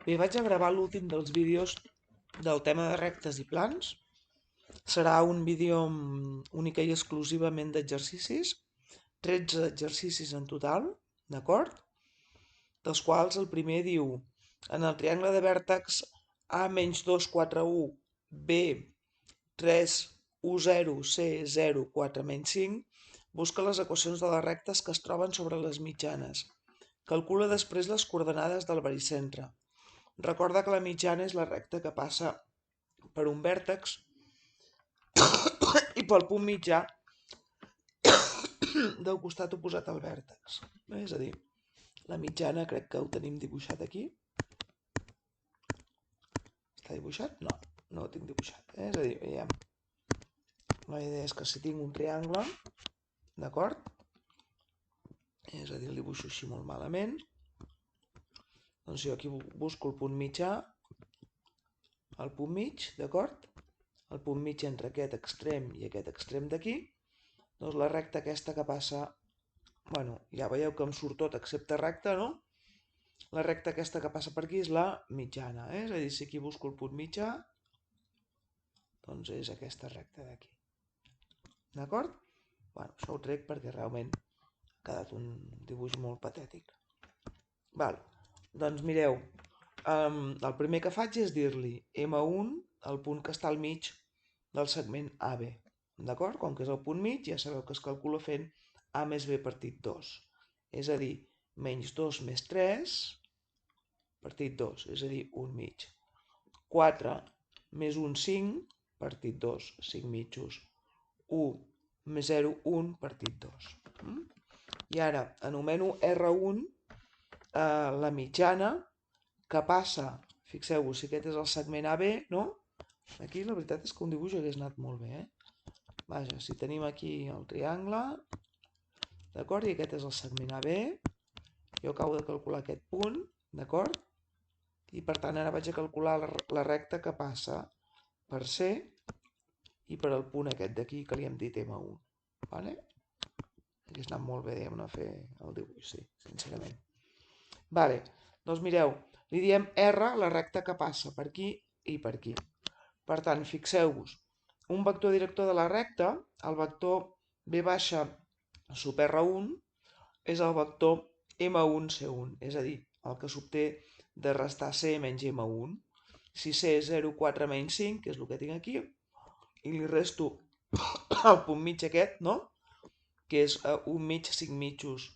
Bé, vaig a gravar l'últim dels vídeos del tema de rectes i plans. Serà un vídeo única i exclusivament d'exercicis, 13 exercicis en total, d'acord? Dels quals el primer diu: en el triangle de vèrtex A-2, 4, 1, B, 3, 1, 0, C, 0, 4, menys 5, busca les equacions de les rectes que es troben sobre les mitjanes. Calcula després les coordenades del baricentre. Recorda que la mitjana és la recta que passa per un vèrtex i pel punt mitjà del costat oposat al vèrtex. És a dir, la mitjana crec que ho tenim dibuixat aquí. Està dibuixat? No, no ho tinc dibuixat. És a dir, veiem. La idea és que si tinc un triangle, d'acord? És a dir, el dibuixo així molt malament. Doncs jo aquí busco el punt mitjà, el punt mig, d'acord? El punt mig entre aquest extrem i aquest extrem d'aquí. Doncs la recta aquesta que passa, bueno, ja veieu que em surt tot excepte recta, no? La recta aquesta que passa per aquí és la mitjana, És a dir, si aquí busco el punt mitjà, doncs és aquesta recta d'aquí. D'acord? Bueno, això ho trec perquè realment ha quedat un dibuix molt patètic. Val. Doncs mireu, el primer que faig és dir-li M1, el punt que està al mig del segment AB. D'acord? Com que és el punt mig, ja sabeu que es calcula fent A més B partit 2. És a dir, menys 2 més 3 partit 2, és a dir, 1 mig. 4 més 1, 5, partit 2, 5 mitjos. 1 més 0, 1, partit 2. I ara anomeno R1 la mitjana que passa, fixeu-vos, si aquest és el segment AB, no? Aquí la veritat és que un dibuix hagués anat molt bé, Vaja, si tenim aquí el triangle, d'acord? I aquest és el segment AB, jo acabo de calcular aquest punt, d'acord? I per tant ara vaig a calcular la recta que passa per C i per al punt aquest d'aquí que li hem dit M1. Vale? Hauria anat molt bé, diguem-ne, fer el dibuix, sí, sincerament. Vale, doncs mireu, li diem R, la recta que passa per aquí i per aquí. Per tant, fixeu-vos, un vector director de la recta, el vector V baixa sub R1, és el vector M1C1, és a dir, el que s'obté de restar C menys M1. Si C és 0, 4 menys 5, que és el que tinc aquí, i li resto el punt mig aquest, no? Que és 1 mig, 5 mitjos.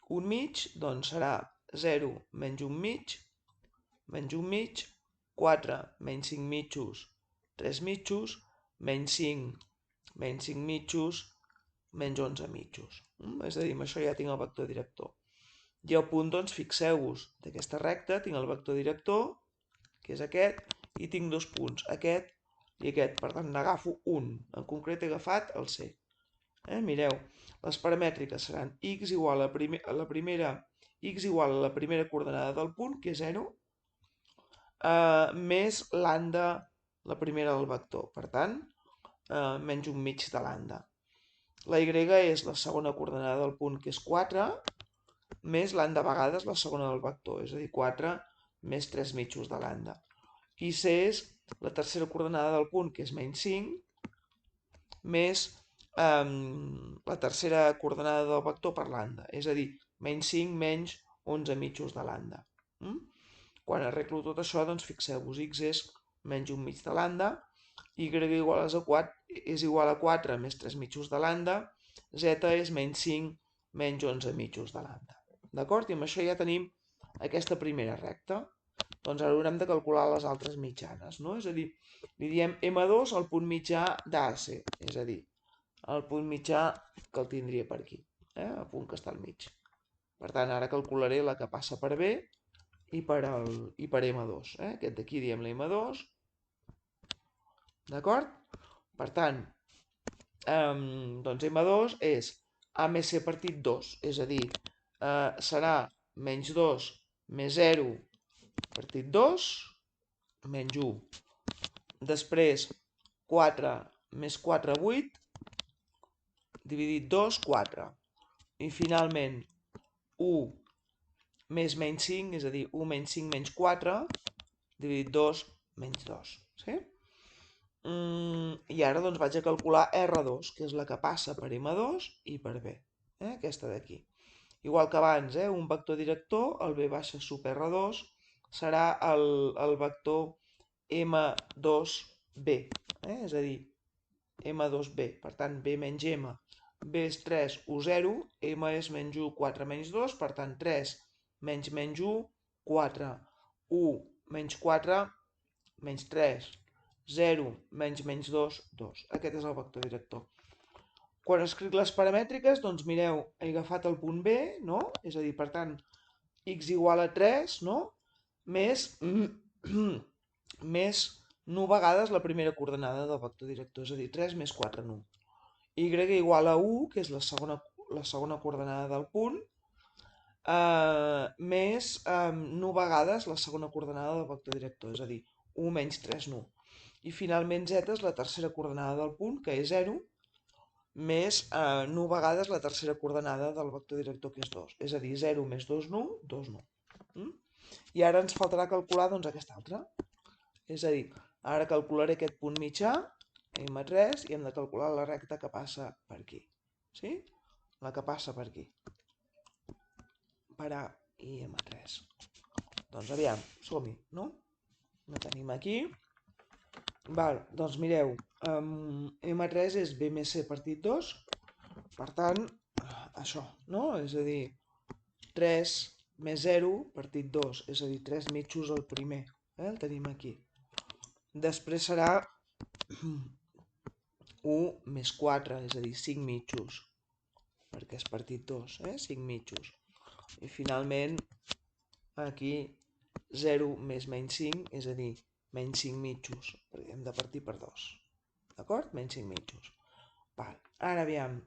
1 mig, doncs serà 0 menys 1 mig, menys 1 mig, 4 menys 5 mitjos, 3 mitjos, menys 5 mitjos, menys 11 mitjos. És a dir, amb això ja tinc el vector director. I el punt, doncs, fixeu-vos, d'aquesta recta tinc el vector director, que és aquest, i tinc dos punts, aquest i aquest. Per tant, n'agafo un. En concret he agafat el C. Mireu, les paramètriques seran x igual a la primera coordenada del punt, que és 0, més lambda, la primera del vector. Per tant, menys un mig de lambda. La y és la segona coordenada del punt, que és 4, més lambda vegades la segona del vector, és a dir, 4 més 3 mitjos de lambda. I C és la tercera coordenada del punt, que és menys 5, més la tercera coordenada del vector per lambda, és a dir, menys 5 menys 11 mitjos de lambda. Quan arreglo tot això, doncs fixeu-vos, x és menys un mig de lambda, y és igual a 4 més 3 mitjos de lambda, z és menys 5 menys 11 mitjos de lambda. D'acord? I amb això ja tenim aquesta primera recta. Doncs ara haurem de calcular les altres mitjanes, no? És a dir, li diem M2 al punt mitjà d'AC, és a dir, el punt mitjà que el tindria per aquí, el punt que està al mig. Per tant, ara calcularé la que passa per B i per M2. Aquest d'aquí diem la M2. D'acord? Per tant, doncs M2 és A més C partit 2, és a dir, serà menys 2 més 0 partit 2, menys 1. Després, 4 més 4, 8, dividit 2, 4. I finalment, 1 més menys 5, és a dir, 1 menys 5 menys 4, dividit 2 menys 2. Sí? I ara doncs vaig a calcular R2, que és la que passa per M2 i per B. Aquesta d'aquí. Igual que abans, un vector director, el V baixa sub R2, serà el vector M2B. És a dir, M2B. Per tant, B menys M. B és 3, U 0, M és menys 1, 4 menys 2, per tant 3 menys 1, 4, 1 menys 4, menys 3, 0 menys 2, 2. Aquest és el vector director. Quan escric les paramètriques, doncs mireu, he agafat el punt B, no? És a dir, per tant, x igual a 3, no? Més, més nu vegades la primera coordenada del vector director, és a dir, 3 més 4 nu. Y igual a 1, que és la segona coordenada del punt, més nu vegades la segona coordenada del vector director, és a dir, 1 menys 3 nu. I finalment z és la tercera coordenada del punt, que és 0, més nu vegades la tercera coordenada del vector director, que és 2. És a dir, 0 més 2 nu, 2 nu. I ara ens faltarà calcular doncs, aquesta altra. És a dir, ara calcularé aquest punt mitjà, M3, i hem de calcular la recta que passa per aquí. Sí? La que passa per aquí. Per A i M3. Doncs aviam, som-hi, no? La tenim aquí. Val, doncs mireu, M3 és B més C partit 2, per tant, això, no? És a dir, 3 més 0 partit 2, és a dir, 3 mitjos el primer, el tenim aquí. Després serà 1 més 4, és a dir, 5 mitjos, perquè és partit 2, 5 mitjos. I finalment, aquí, 0 més menys 5, és a dir, menys 5 mitjos, perquè hem de partir per 2. D'acord? Menys 5 mitjos. Val. Ara, aviam.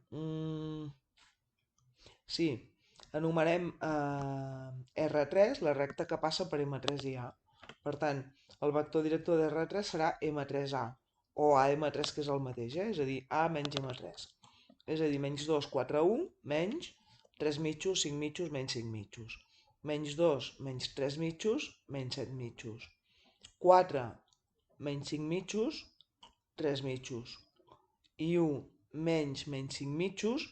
Sí, enumerem R3, la recta que passa per M3 i A. Per tant, el vector director de R3 serà M3A, o AM3, que és el mateix, és a dir, A menys M3. És a dir, menys 2, 4, 1, menys 3 mitjos, 5 mitjos, menys 5 mitjos. Menys 2, menys 3 mitjos, menys 7 mitjos. 4, menys 5 mitjos, 3 mitjos. I 1, menys 5 mitjos,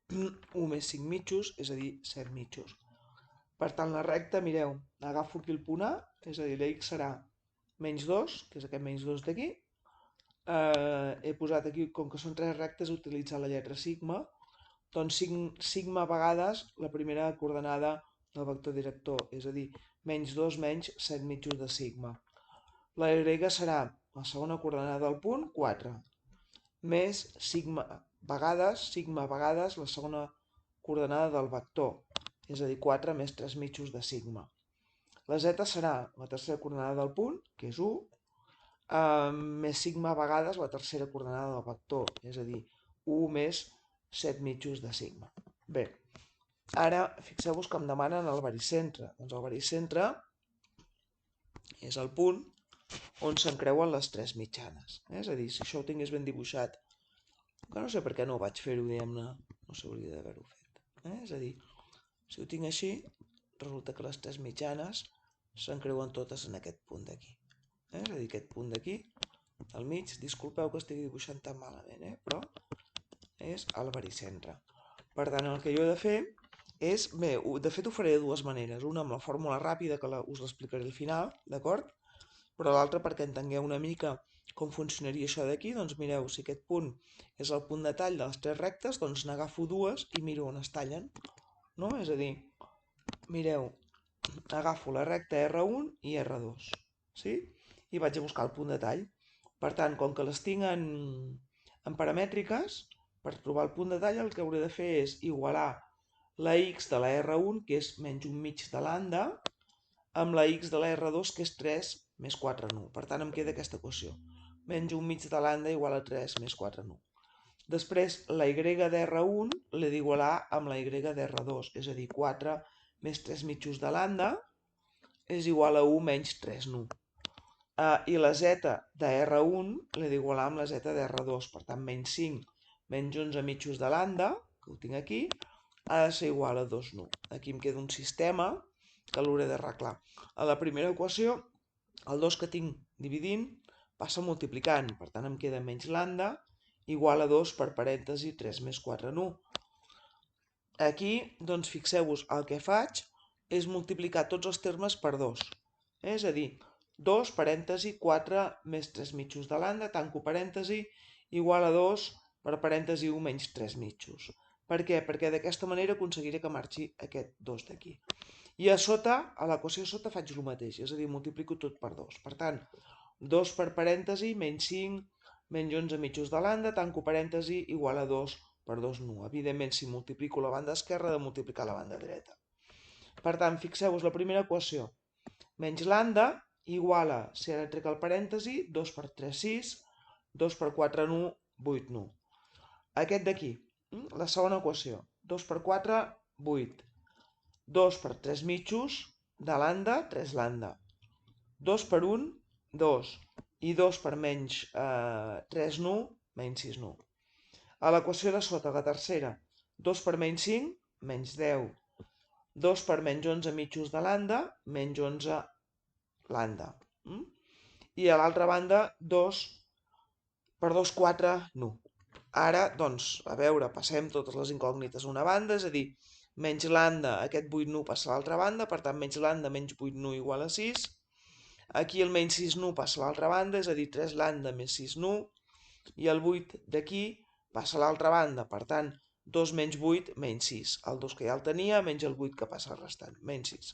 1 més 5 mitjos, és a dir, 7 mitjos. Per tant, la recta, mireu, agafo aquí el punt A, és a dir, la x serà menys 2, que és aquest menys 2 d'aquí. He posat aquí, com que són 3 rectes, he utilitzat la lletra sigma, doncs sigma vegades la primera coordenada del vector director, és a dir, menys 2 menys 7 mitjos de sigma. La y serà la segona coordenada del punt, 4, més sigma vegades la segona coordenada del vector, és a dir, 4 més 3 mitjos de sigma. La z serà la tercera coordenada del punt, que és 1, més sigma vegades la tercera coordenada del vector, és a dir, 1 més 7 mitjos de sigma. Bé, ara fixeu-vos que em demanen el baricentre. Doncs el baricentre és el punt on s'encreuen les 3 mitjanes. És a dir, si això ho tingués ben dibuixat, que no sé per què no ho vaig fer-ho, diguem-ne, no s'hauria d'haver-ho fet. És a dir, si ho tinc així, resulta que les 3 mitjanes s'encreuen totes en aquest punt d'aquí. És a dir, aquest punt d'aquí, al mig, disculpeu que estigui dibuixant tan malament, però és el baricentre. Per tant, el que jo he de fer és, bé, de fet ho faré de dues maneres, una amb la fórmula ràpida, que us l'explicaré al final, d'acord? Però l'altra perquè entengueu una mica com funcionaria això d'aquí, doncs mireu, si aquest punt és el punt de tall de les 3 rectes, doncs n'agafo dues i miro on es tallen, no? És a dir, mireu, agafo la recta R1 i R2, sí? I vaig a buscar el punt de tall. Per tant, com que les tinc en paramètriques, per trobar el punt de tall el que hauré de fer és igualar la x de la R1, que és menys un mig de lambda, amb la x de la R2, que és 3 més 4 nu. Per tant, em queda aquesta equació. Menys un mig de lambda igual a 3 més 4 nu. Després, la y d'R1 l'he d'igualar amb la y d'R2, és a dir, 4 més 3 mitjos de lambda és igual a 1 menys 3 nu. I la z de R1 l'he d'igualar amb la z de R2, per tant, menys 5 menys 11 mitjos de lambda, que ho tinc aquí, ha de ser igual a 2 nu. Aquí em queda un sistema que l'hauré d'arreglar. A la primera equació el 2 que tinc dividint passa multiplicant, per tant em queda menys lambda igual a 2 per parèntesi 3 més 4 en 1. Aquí, doncs fixeu-vos, el que faig és multiplicar tots els termes per 2. És a dir, 2 parèntesi 4 més 3 mitjos de lambda, tanco parèntesi, igual a 2 per parèntesi 1 menys 3 mitjos. Per què? Perquè d'aquesta manera aconseguiré que marxi aquest 2 d'aquí. I a sota, a l'equació sota faig el mateix, és a dir, multiplico tot per 2. Per tant, 2 per parèntesi menys 5 menys 11 mitjos de lambda, tanco parèntesi, igual a 2 per 2 nu. Evidentment, si multiplico la banda esquerra, he de multiplicar la banda dreta. Per tant, fixeu-vos la primera equació. Menys lambda igual a, si ara trec el parèntesi, 2 per 3, 6, 2 per 4 nu, 8 nu. Aquest d'aquí, la segona equació. 2 per 4, 8. 2 per 3 mitjos de lambda, 3 lambda. 2 per 1, 2. I 2 per menys 3 nu, menys 6 nu. A l'equació de sota, la tercera, 2 per menys 5, menys 10. 2 per menys 11 mitjos de lambda, menys 11 lambda. I a l'altra banda, 2 per 2, 4 nu. Ara, doncs, a veure, passem totes les incògnites a una banda, és a dir, menys lambda, aquest 8 nu passa a l'altra banda, per tant, menys lambda menys 8 nu igual a 6. Aquí el menys 6 nu passa a l'altra banda, és a dir, 3 lambda més 6 nu, i el 8 d'aquí passa a l'altra banda, per tant, 2 menys 8 menys 6. El 2 que ja el tenia menys el 8 que passa al restant, menys 6.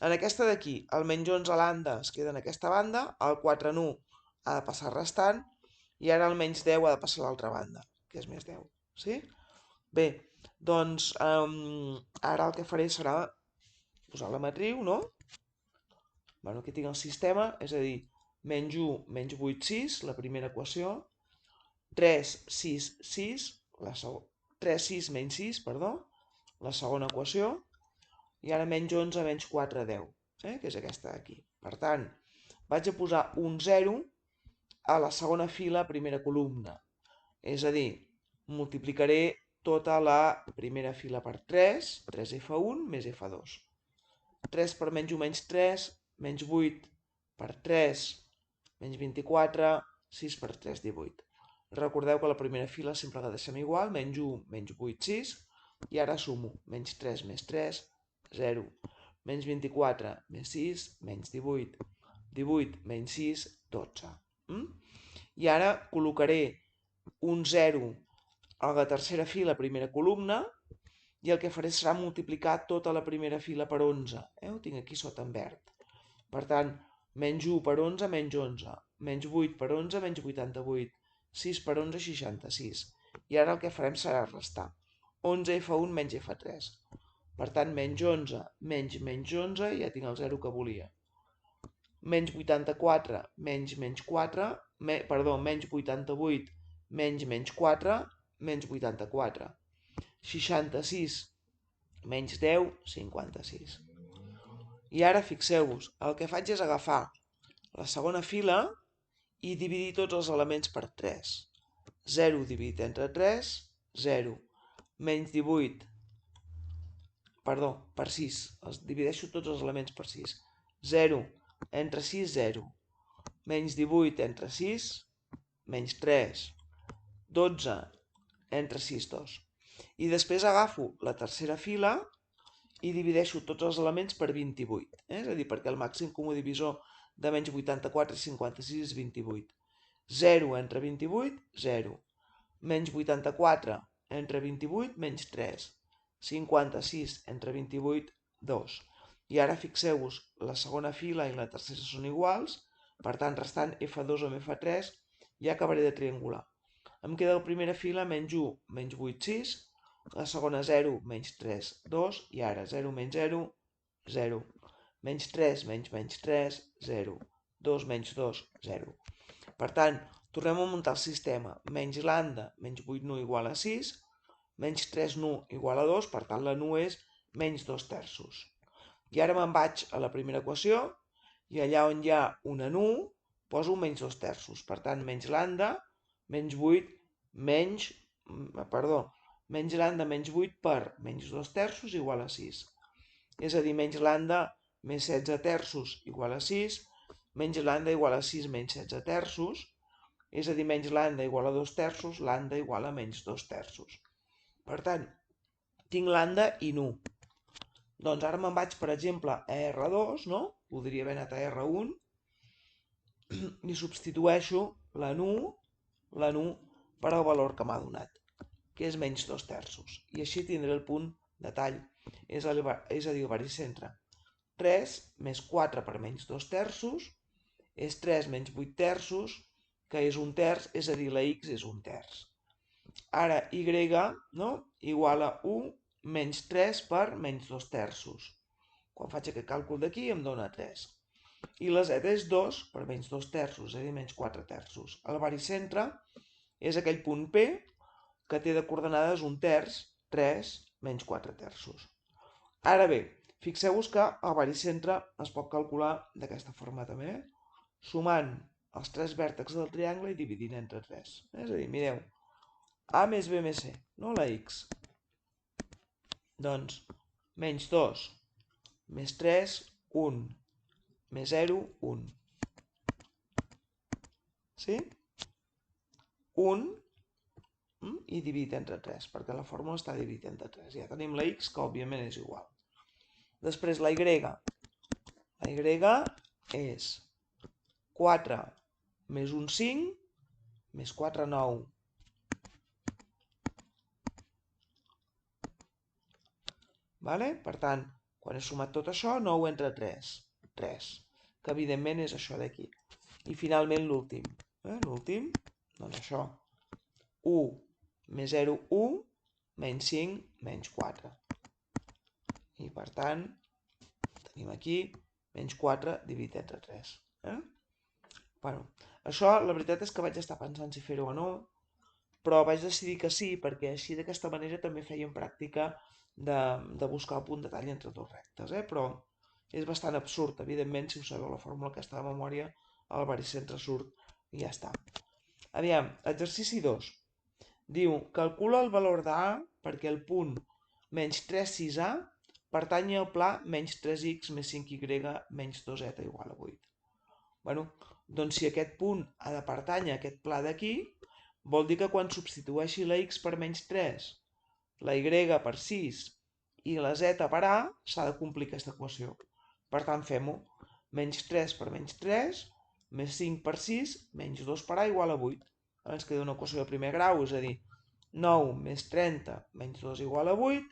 En aquesta d'aquí, el menys 11 lambda es queda en aquesta banda, el 4 nu ha de passar al restant, i ara el menys 10 ha de passar a l'altra banda, que és més 10. Sí? Bé, doncs ara el que faré serà posar la matriu, no? Bueno, aquí tinc el sistema, és a dir, menys 1, menys 8, 6, la primera equació, 3, 6, 6, 3, 6, menys 6, perdó, la segona equació, i ara menys 11, menys 4, 10, que és aquesta d'aquí. Per tant, vaig a posar un 0 a la segona fila, primera columna. És a dir, multiplicaré tota la primera fila per 3, 3f1 més f2. 3 per menys 1 menys 3, menys 8 per 3, menys 24, 6 per 3, 18. Recordeu que la primera fila sempre la deixem igual, menys 1, menys 8, 6, i ara sumo, menys 3 més 3, 0, menys 24 més 6, menys 18, 18 menys 6, 12. I ara col·locaré un 0 a la tercera fila, primera columna, i el que faré serà multiplicar tota la primera fila per 11. Ho tinc aquí sota en verd. Per tant, menys 1 per 11, menys 11. Menys 8 per 11, menys 88. 6 per 11, 66. I ara el que farem serà restar. 11f1 menys f3. Per tant, menys 11 menys menys 11, ja tinc el 0 que volia. Menys 84 menys menys 4, menys 88 menys menys 4, menys 84. 66 menys 10, 56. I ara fixeu-vos, el que faig és agafar la segona fila i dividir tots els elements per 3. 0 dividit entre 3, 0. Menys 18, perdó, per 6. Els divideixo tots els elements per 6. 0 entre 6, 0. Menys 18 entre 6, menys 3. 12 entre 6, 2. I després agafo la tercera fila i divideixo tots els elements per 28. És a dir, perquè el màxim comú divisor de menys 84 i 56 és 28. 0 entre 28, 0. Menys 84 entre 28, menys 3. 56 entre 28, 2. I ara fixeu-vos, la segona fila i la tercera són iguals, per tant, restant F2 amb F3, ja acabaré de triangular. Em queda la primera fila, menys 1, menys 8, 6, la segona 0, menys 3, 2, i ara 0 menys 0, 0. Menys 3, menys 3, 0. 2 menys 2, 0. Per tant, tornem a muntar el sistema. Menys lambda, menys 8 nu igual a 6, menys 3 nu igual a 2, per tant la nu és menys 2 terços. I ara me'n vaig a la primera equació, i allà on hi ha una nu, poso menys 2 terços. Per tant, menys lambda, menys 8, menys lambda menys 8 per menys 2 terços igual a 6. És a dir, menys lambda més 16 terços igual a 6, menys lambda igual a 6 menys 16 terços, és a dir, menys lambda igual a 2 terços, lambda igual a menys 2 terços. Per tant, tinc lambda i nu. Doncs ara me'n vaig, per exemple, a R2, no? Podria haver anat a R1, i substitueixo la nu per el valor que m'ha donat, que és menys 2 terços. I així tindré el punt de tall, és a dir, el baricentre. 3 més 4 per menys 2 terços és 3 menys 8 terços, que és un terç, és a dir, la x és un terç. Ara, y, no? Igual a 1 menys 3 per menys 2 terços. Quan faig aquest càlcul d'aquí em dona 3. I la z és 2 per menys 2 terços, és a dir, menys 4 terços. El baricentre és aquell punt P que té de coordenades un terç, 3 menys 4 terços. Ara bé, fixeu-vos que el baricentre es pot calcular d'aquesta forma també, sumant els 3 vèrtexs del triangle i dividint entre 3. És a dir, mireu, A més B més C, no la x. Doncs, menys 2, més 3, 1, més 0, 1. Sí? 1 i dividit entre 3, perquè la fórmula està dividit entre 3. Ja tenim la x, que òbviament és igual. Després la y. La y és 4 més un 5, més 4, 9. Vale? Per tant, quan he sumat tot això, 9 entre 3. 3, que evidentment és això d'aquí. I finalment l'últim. L'últim, doncs això. 1 més 0, 1, menys 5, menys 4. I per tant, tenim aquí menys 4 dividit entre 3. Bueno, això la veritat és que vaig estar pensant si fer-ho o no, però vaig decidir que sí, perquè així d'aquesta manera també fèiem pràctica de buscar el punt de tall entre dos rectes, però és bastant absurd, evidentment, si us sabeu la fórmula aquesta de memòria, el baricentre surt i ja està. Aviam, exercici 2. Diu, calcula el valor de A perquè el punt menys 3,6A pertanyi al pla menys 3x més 5y menys 2z igual a 8. Bueno, doncs si aquest punt ha de pertànyer a aquest pla d'aquí, vol dir que quan substitueixi la x per menys 3, la y per 6 i la z per A, s'ha de complir aquesta equació. Per tant, fem-ho. Menys 3 per menys 3, més 5 per 6, menys 2 per A igual a 8. Ens queda una equació de primer grau, és a dir, 9 més 30 menys 2 igual a 8,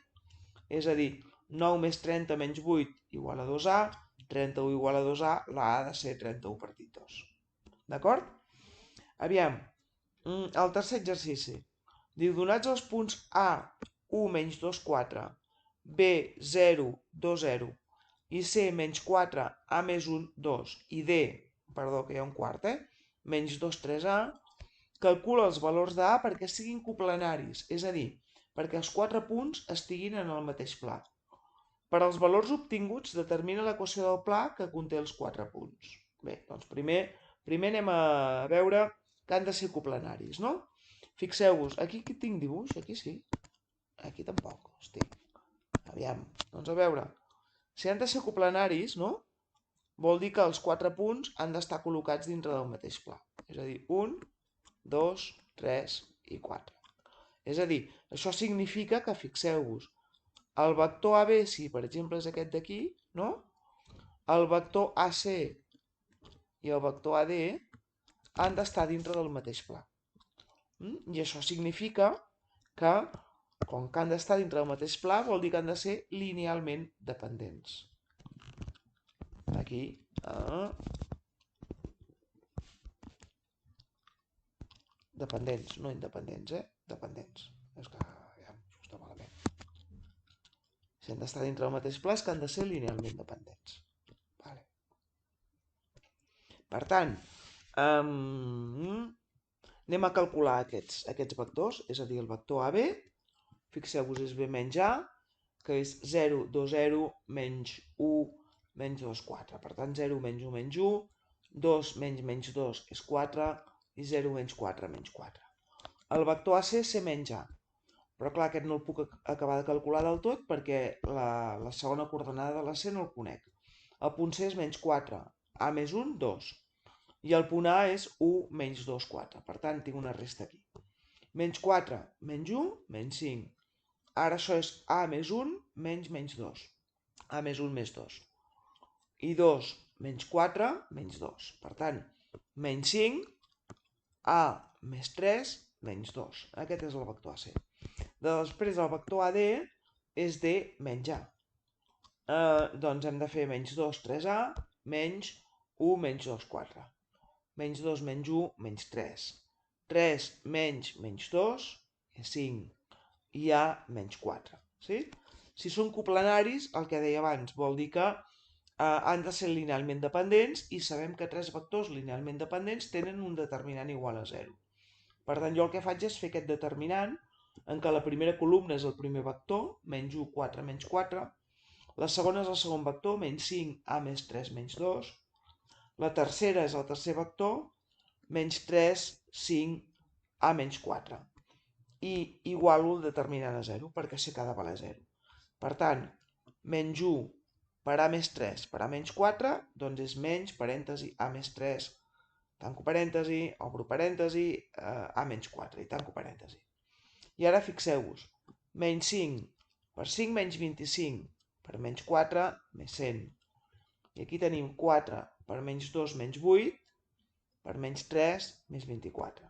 és a dir, 9 més 30 menys 8 igual a 2A, 31 igual a 2A, la A ha de ser 31 partit 2. D'acord? Aviam, el tercer exercici. Diu, donats els punts A, 1 menys 2, 4, B, 0, 2, 0, i C, menys 4, A més 1, 2, i D, perdó, que hi ha un quart, menys 2, 3A, calcula els valors de A perquè siguin coplanaris, és a dir, perquè els 4 punts estiguin en el mateix pla. Per als valors obtinguts, determina l'equació del pla que conté els 4 punts. Bé, doncs primer anem a veure que han de ser coplanaris, no? Fixeu-vos, aquí tinc dibuix, aquí sí. Aquí tampoc, hosti. Aviam, doncs a veure. Si han de ser coplanaris, no? Vol dir que els 4 punts han d'estar col·locats dintre del mateix pla. És a dir, 1, 2, 3 i 4. És a dir, això significa que, fixeu-vos, el vector AB, si per exemple és aquest d'aquí, no? El vector AC i el vector AD han d'estar dintre del mateix pla. I això significa que, com que han d'estar dintre del mateix pla, vol dir que han de ser linealment dependents. Aquí. Dependents, no independents, Dependents. És que ja està malament. Si han d'estar dintre del mateix pla és que han de ser linealment dependents. Vale. Per tant, anem a calcular aquests vectors, és a dir, el vector AB, fixeu-vos, és B menys A, que és 0, 2, 0, menys 1, menys 2, 4. Per tant, 0 menys 1 menys 1, 2 menys 2 és 4, i 0 menys 4 menys 4. El vector AC és C menys A. Però clar, aquest no el puc acabar de calcular del tot perquè la segona coordenada de la C no el conec. El punt C és menys 4, a més 1, 2. I el punt A és 1 menys 2, 4. Per tant, tinc una resta aquí. Menys 4 menys 1, menys 5. Ara això és A més 1 menys 2. A més 1 més 2. I 2 menys 4 menys 2. Per tant, menys 5, A més 3 menys 2. Aquest és el vector AC. Després el vector AD és D menys A. Doncs hem de fer menys 2, 3A, menys 1, menys 2, 4. Menys 2 menys 1, menys 3. 3 menys 2 és 5. I A menys 4. Sí? Si són coplanaris, el que deia abans, vol dir que han de ser linealment dependents i sabem que 3 vectors linealment dependents tenen un determinant igual a 0. Per tant, jo el que faig és fer aquest determinant en què la primera columna és el primer vector, menys 1, 4, menys 4. La segona és el segon vector, menys 5, A més 3, menys 2. La tercera és el tercer vector, menys 3, 5, A menys 4. I igualo el determinant a 0, perquè sé que ha de valer 0. Per tant, menys 1 per A més 3 per A menys 4, doncs és menys, parèntesi, A més 3, tanco parèntesi, obro parèntesi, A menys 4, i tanco parèntesi. I ara fixeu-vos, menys 5 per 5 menys 25, per menys 4 més 100. I aquí tenim 4 per menys 2 menys 8, per menys 3 més 24.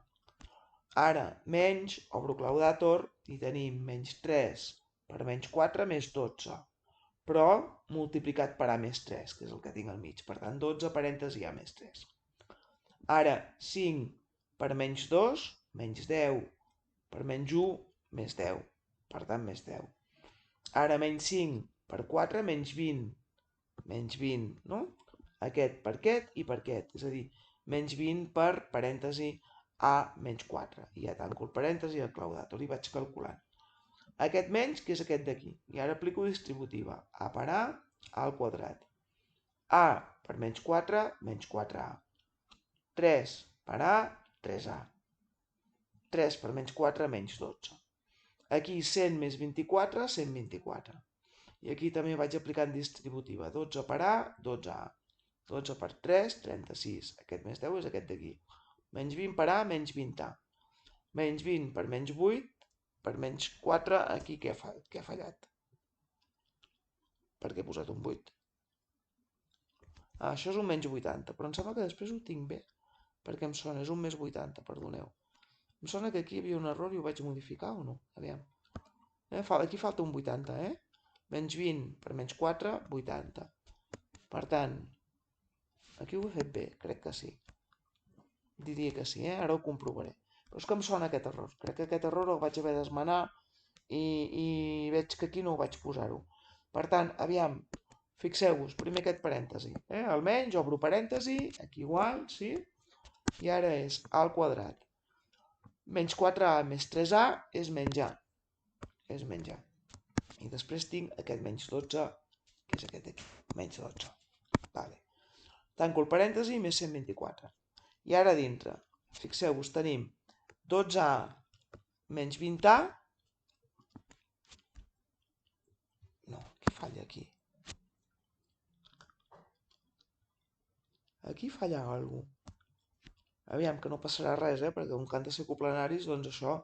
Ara, menys, obro claudator, i tenim menys 3 per menys 4 més 12. Però multiplicat per A més 3, que és el que tinc al mig. Per tant, 12 parèntesi A més 3. Ara, 5 per menys 2, menys 10, per menys 1, més 10. Per tant, més 10. Ara, menys 5 per 4, menys 20. Menys 20, no? Aquest per aquest i per aquest. És a dir, menys 20 per parèntesi A menys 4. I ja tanco el parèntesi i el claudator i vaig calculant. Aquest menys, que és aquest d'aquí. I ara aplico distributiva. A per A al quadrat. A per menys 4, menys 4A. 3 per A, 3A. 3 per menys 4, menys 12. Aquí 100 més 24, 124. I aquí també vaig aplicant distributiva. 12 per A, 12A. 12 per 3, 36. Aquest més 10 és aquest d'aquí. Menys 20 per A, menys 20A. Menys 20 per menys 8, per menys 4, aquí què ha fallat? Per què he posat un 8? Això és un menys 80, però em sembla que després ho tinc bé, perquè em sona, és un més 80, perdoneu. Em sona que aquí hi havia un error i ho vaig modificar o no? Aviam. Aquí falta un 80, Menys 20 per menys 4, 80. Per tant, aquí ho he fet bé, crec que sí. Diria que sí, ara ho comprovaré. Però és que em sona aquest error. Crec que aquest error el vaig haver d'esmenar i veig que aquí no ho vaig posar-ho. Per tant, aviam, fixeu-vos, primer aquest parèntesi. Almenys, obro parèntesi, aquí igual, sí? I ara és A al quadrat. Menys 4A més 3A és menys A. És menys A. I després tinc aquest menys 12, que és aquest aquí, menys 12. Vale. Tanco el parèntesi més 124. I ara dintre, fixeu-vos, tenim 12A menys 20A. No, què falla aquí? Aquí falla alguna cosa. Aviam, que no passarà res, perquè com que han de ser coplanaris, doncs això...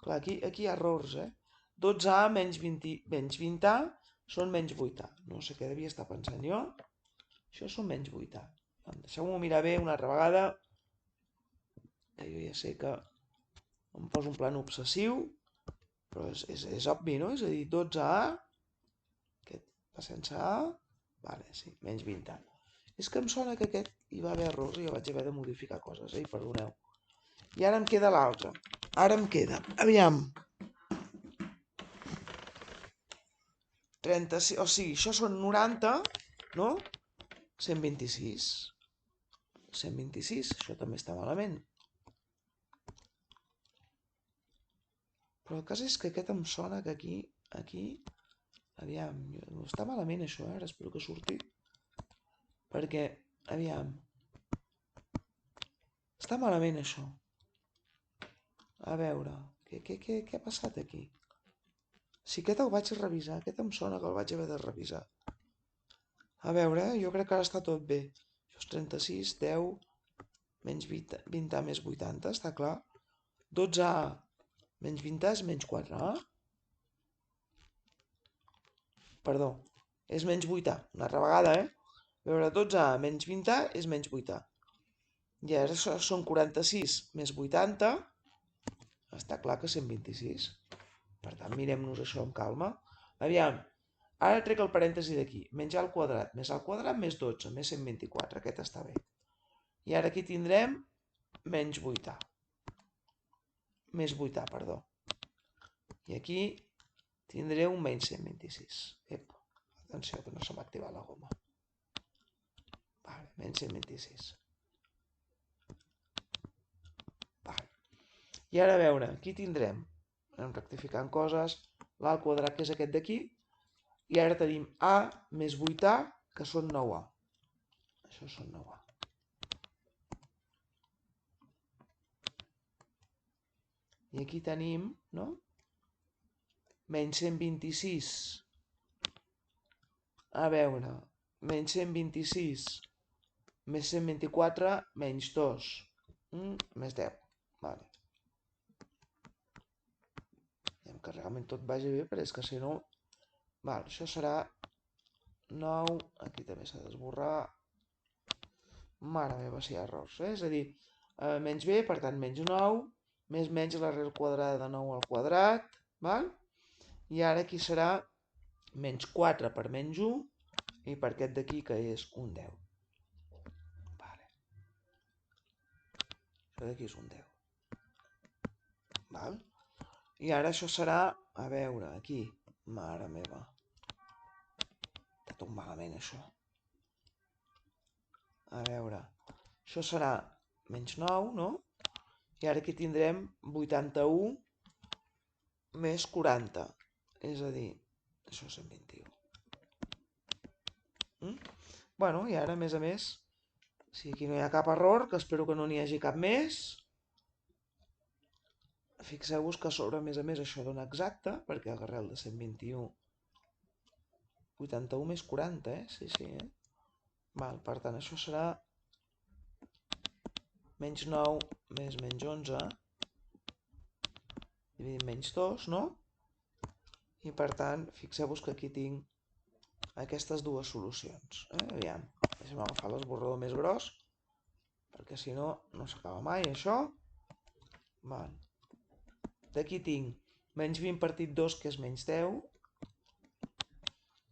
Clar, aquí hi ha errors, 12A menys 20A són menys 8A. No sé què devia estar pensant jo. Això són menys 8A. Deixeu-m'ho mirar bé una altra vegada. Que jo ja sé que em poso un plan obsessiu, però és obvi, no? És a dir, 12A, aquest va sense A, vale, sí, menys 20A. És que em sona que aquest hi va haver errors i jo vaig haver de modificar coses, i perdoneu. I ara em queda l'altre. Ara em queda, aviam, 36, o sigui, això són 90, no? 126. 126, això també està malament. Però el cas és que aquest em sona que aquí, aviam, està malament això, ara espero que surti. Perquè, aviam, està malament això. A veure, què ha passat aquí? Si aquest el vaig revisar, aquest em sona que el vaig haver de revisar. A veure, jo crec que ara està tot bé. Això és 36, 10, menys 20A més 80, està clar? 12A menys 20A és menys 4A. Perdó, és menys 8A. Una altra vegada, A veure, 12A menys 20A és menys 8A. I ara això són 46 més 80. Està clar que 126. Per tant, mirem-nos això amb calma. Aviam, ara trec el parèntesi d'aquí. Menys A al quadrat, més A al quadrat, més 12, més 124. Aquest està bé. I ara aquí tindrem menys 8A. Més 8A, perdó. I aquí tindré un menys 126. Ep, atenció, que no se m'ha activat la goma. Vale, menys 126. Vale. I ara a veure, aquí tindrem, anem rectificant coses, l'A al quadrat, que és aquest d'aquí, i ara tenim A més 8A, que són 9A. Això són 9A. I aquí tenim, no? Menys 126. A veure, menys 126 més 124 menys 2 més 10. Vale. Que realment tot vagi bé, però és que si no... Vale, això serà 9, aquí també s'ha d'esborrar. Mare meva, si hi ha errors, És a dir, menys b, per tant, menys 9, més menys l'arrel quadrada de 9 al quadrat, val? I ara aquí serà menys 4 per menys 1, i per aquest d'aquí, que és un 10. Vale. Això d'aquí és un 10. Val? I ara això serà, a veure, aquí, mare meva, està tot malament això. A veure, això serà menys 9, no? I ara aquí tindrem 81 més 40, és a dir, això és 121. Bueno, i ara, a més, si aquí no hi ha cap error, que espero que no n'hi hagi cap més, fixeu-vos que a sobre, a més, això dona exacte, perquè l'arrel de 121, 81 més 40, Sí, Val, per tant, això serà menys 9 més menys 11, dividit menys 2, no? I per tant, fixeu-vos que aquí tinc aquestes dues solucions. Aviam, deixem agafar l'esborrador més gros, perquè si no, no s'acaba mai, això. Val. D'aquí tinc menys 20 partit 2, que és menys 10,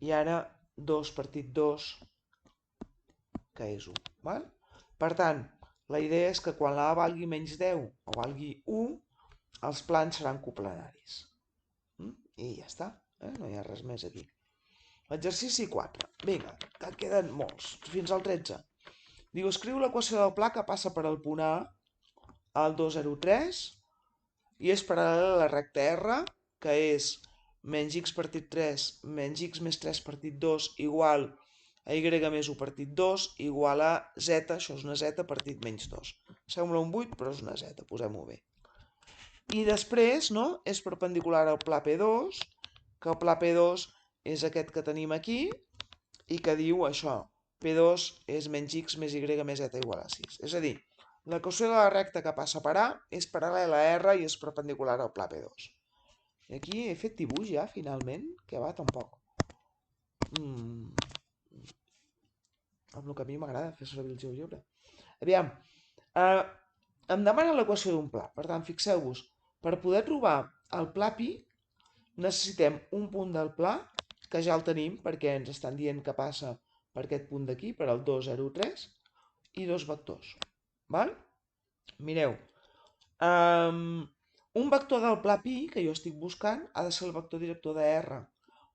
i ara 2 partit 2, que és 1. Val? Per tant, la idea és que quan la A valgui menys 10 o valgui 1, els plans seran coplanaris. I ja està, no hi ha res més aquí. Exercici 4. Vinga, que queden molts, fins al 13. Diu, escriu l'equació del pla que passa per al punt A al 2,03 i és paral·lela a la recta R, que és menys x partit 3 menys x més 3 partit 2 igual a y més 1 partit 2 igual a z, això és una z partit menys 2. Sembla un 8, però és una z, posem-ho bé. I després, no?, és perpendicular al pla P2, que el pla P2 és aquest que tenim aquí, i que diu això, P2 és menys x més y més z igual a 6. És a dir, l'equació de la recta que passa per A és paral·lela a R i és perpendicular al pla P2. I aquí he fet dibuix ja, finalment, que va tampoc. Amb el que a mi m'agrada fer servir el GeoGebra. Aviam, em demana l'equació d'un pla. Per tant, fixeu-vos, per poder trobar el pla pi, necessitem un punt del pla, que ja el tenim, perquè ens estan dient que passa per aquest punt d'aquí, per al 2, 0, 3, i dos vectors. Val? Mireu, un vector del pla pi que jo estic buscant ha de ser el vector director de R.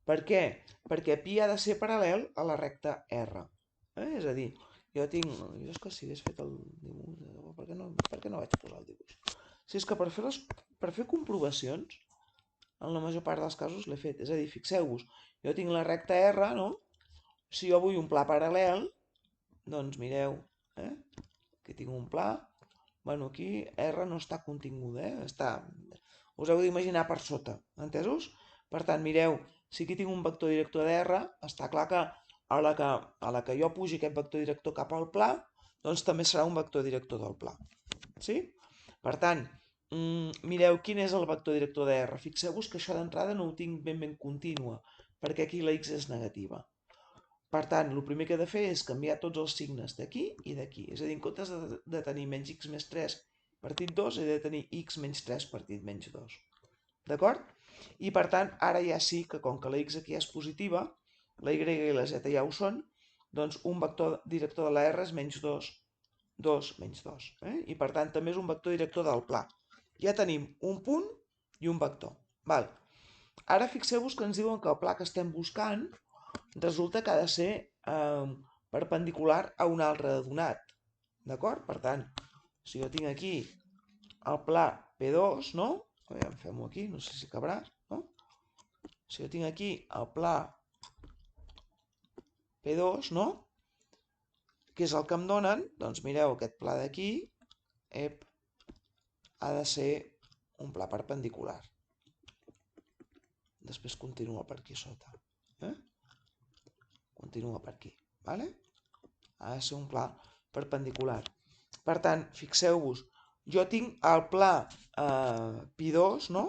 Per què? Perquè pi ha de ser paral·lel a la recta R. És a dir, jo tinc... Jo és que si hagués fet el dibuix... Per què no vaig posar el dibuix? Si és que per fer comprovacions, en la major part dels casos l'he fet. És a dir, fixeu-vos, jo tinc la recta R, no? Si jo vull un pla paral·lel, doncs mireu, aquí tinc un pla. Bueno, aquí R no està continguda, us heu d'imaginar per sota, entesos? Per tant, mireu, si aquí tinc un vector director de R, està clar que a la que jo pugi aquest vector director cap al pla, doncs també serà un vector director del pla. Sí? Per tant, mireu quin és el vector director de R. Fixeu-vos que això d'entrada no ho tinc ben contínua, perquè aquí la x és negativa. Per tant, el primer que he de fer és canviar tots els signes d'aquí i d'aquí. És a dir, en comptes de tenir menys x més 3 partit 2, he de tenir x menys 3 partit menys 2. D'acord? I per tant, ara ja sí que com que la x aquí és positiva, la y i la z ja ho són, doncs un vector director de la R és menys 2, 2 menys 2. I per tant també és un vector director del pla. Ja tenim un punt i un vector. Val. Ara fixeu-vos que ens diuen que el pla que estem buscant resulta que ha de ser perpendicular a un altre donat. D'acord? Per tant, si jo tinc aquí el pla P2, no? Aviam, fem-ho aquí, no sé si cabrà, no? Si jo tinc aquí el pla P2, no? Què és el que em donen? Doncs mireu, aquest pla d'aquí ha de ser un pla perpendicular. Després continua per aquí sota. Continua per aquí, vale? Ha de ser un pla perpendicular. Per tant, fixeu-vos, jo tinc el pla Pi2, no?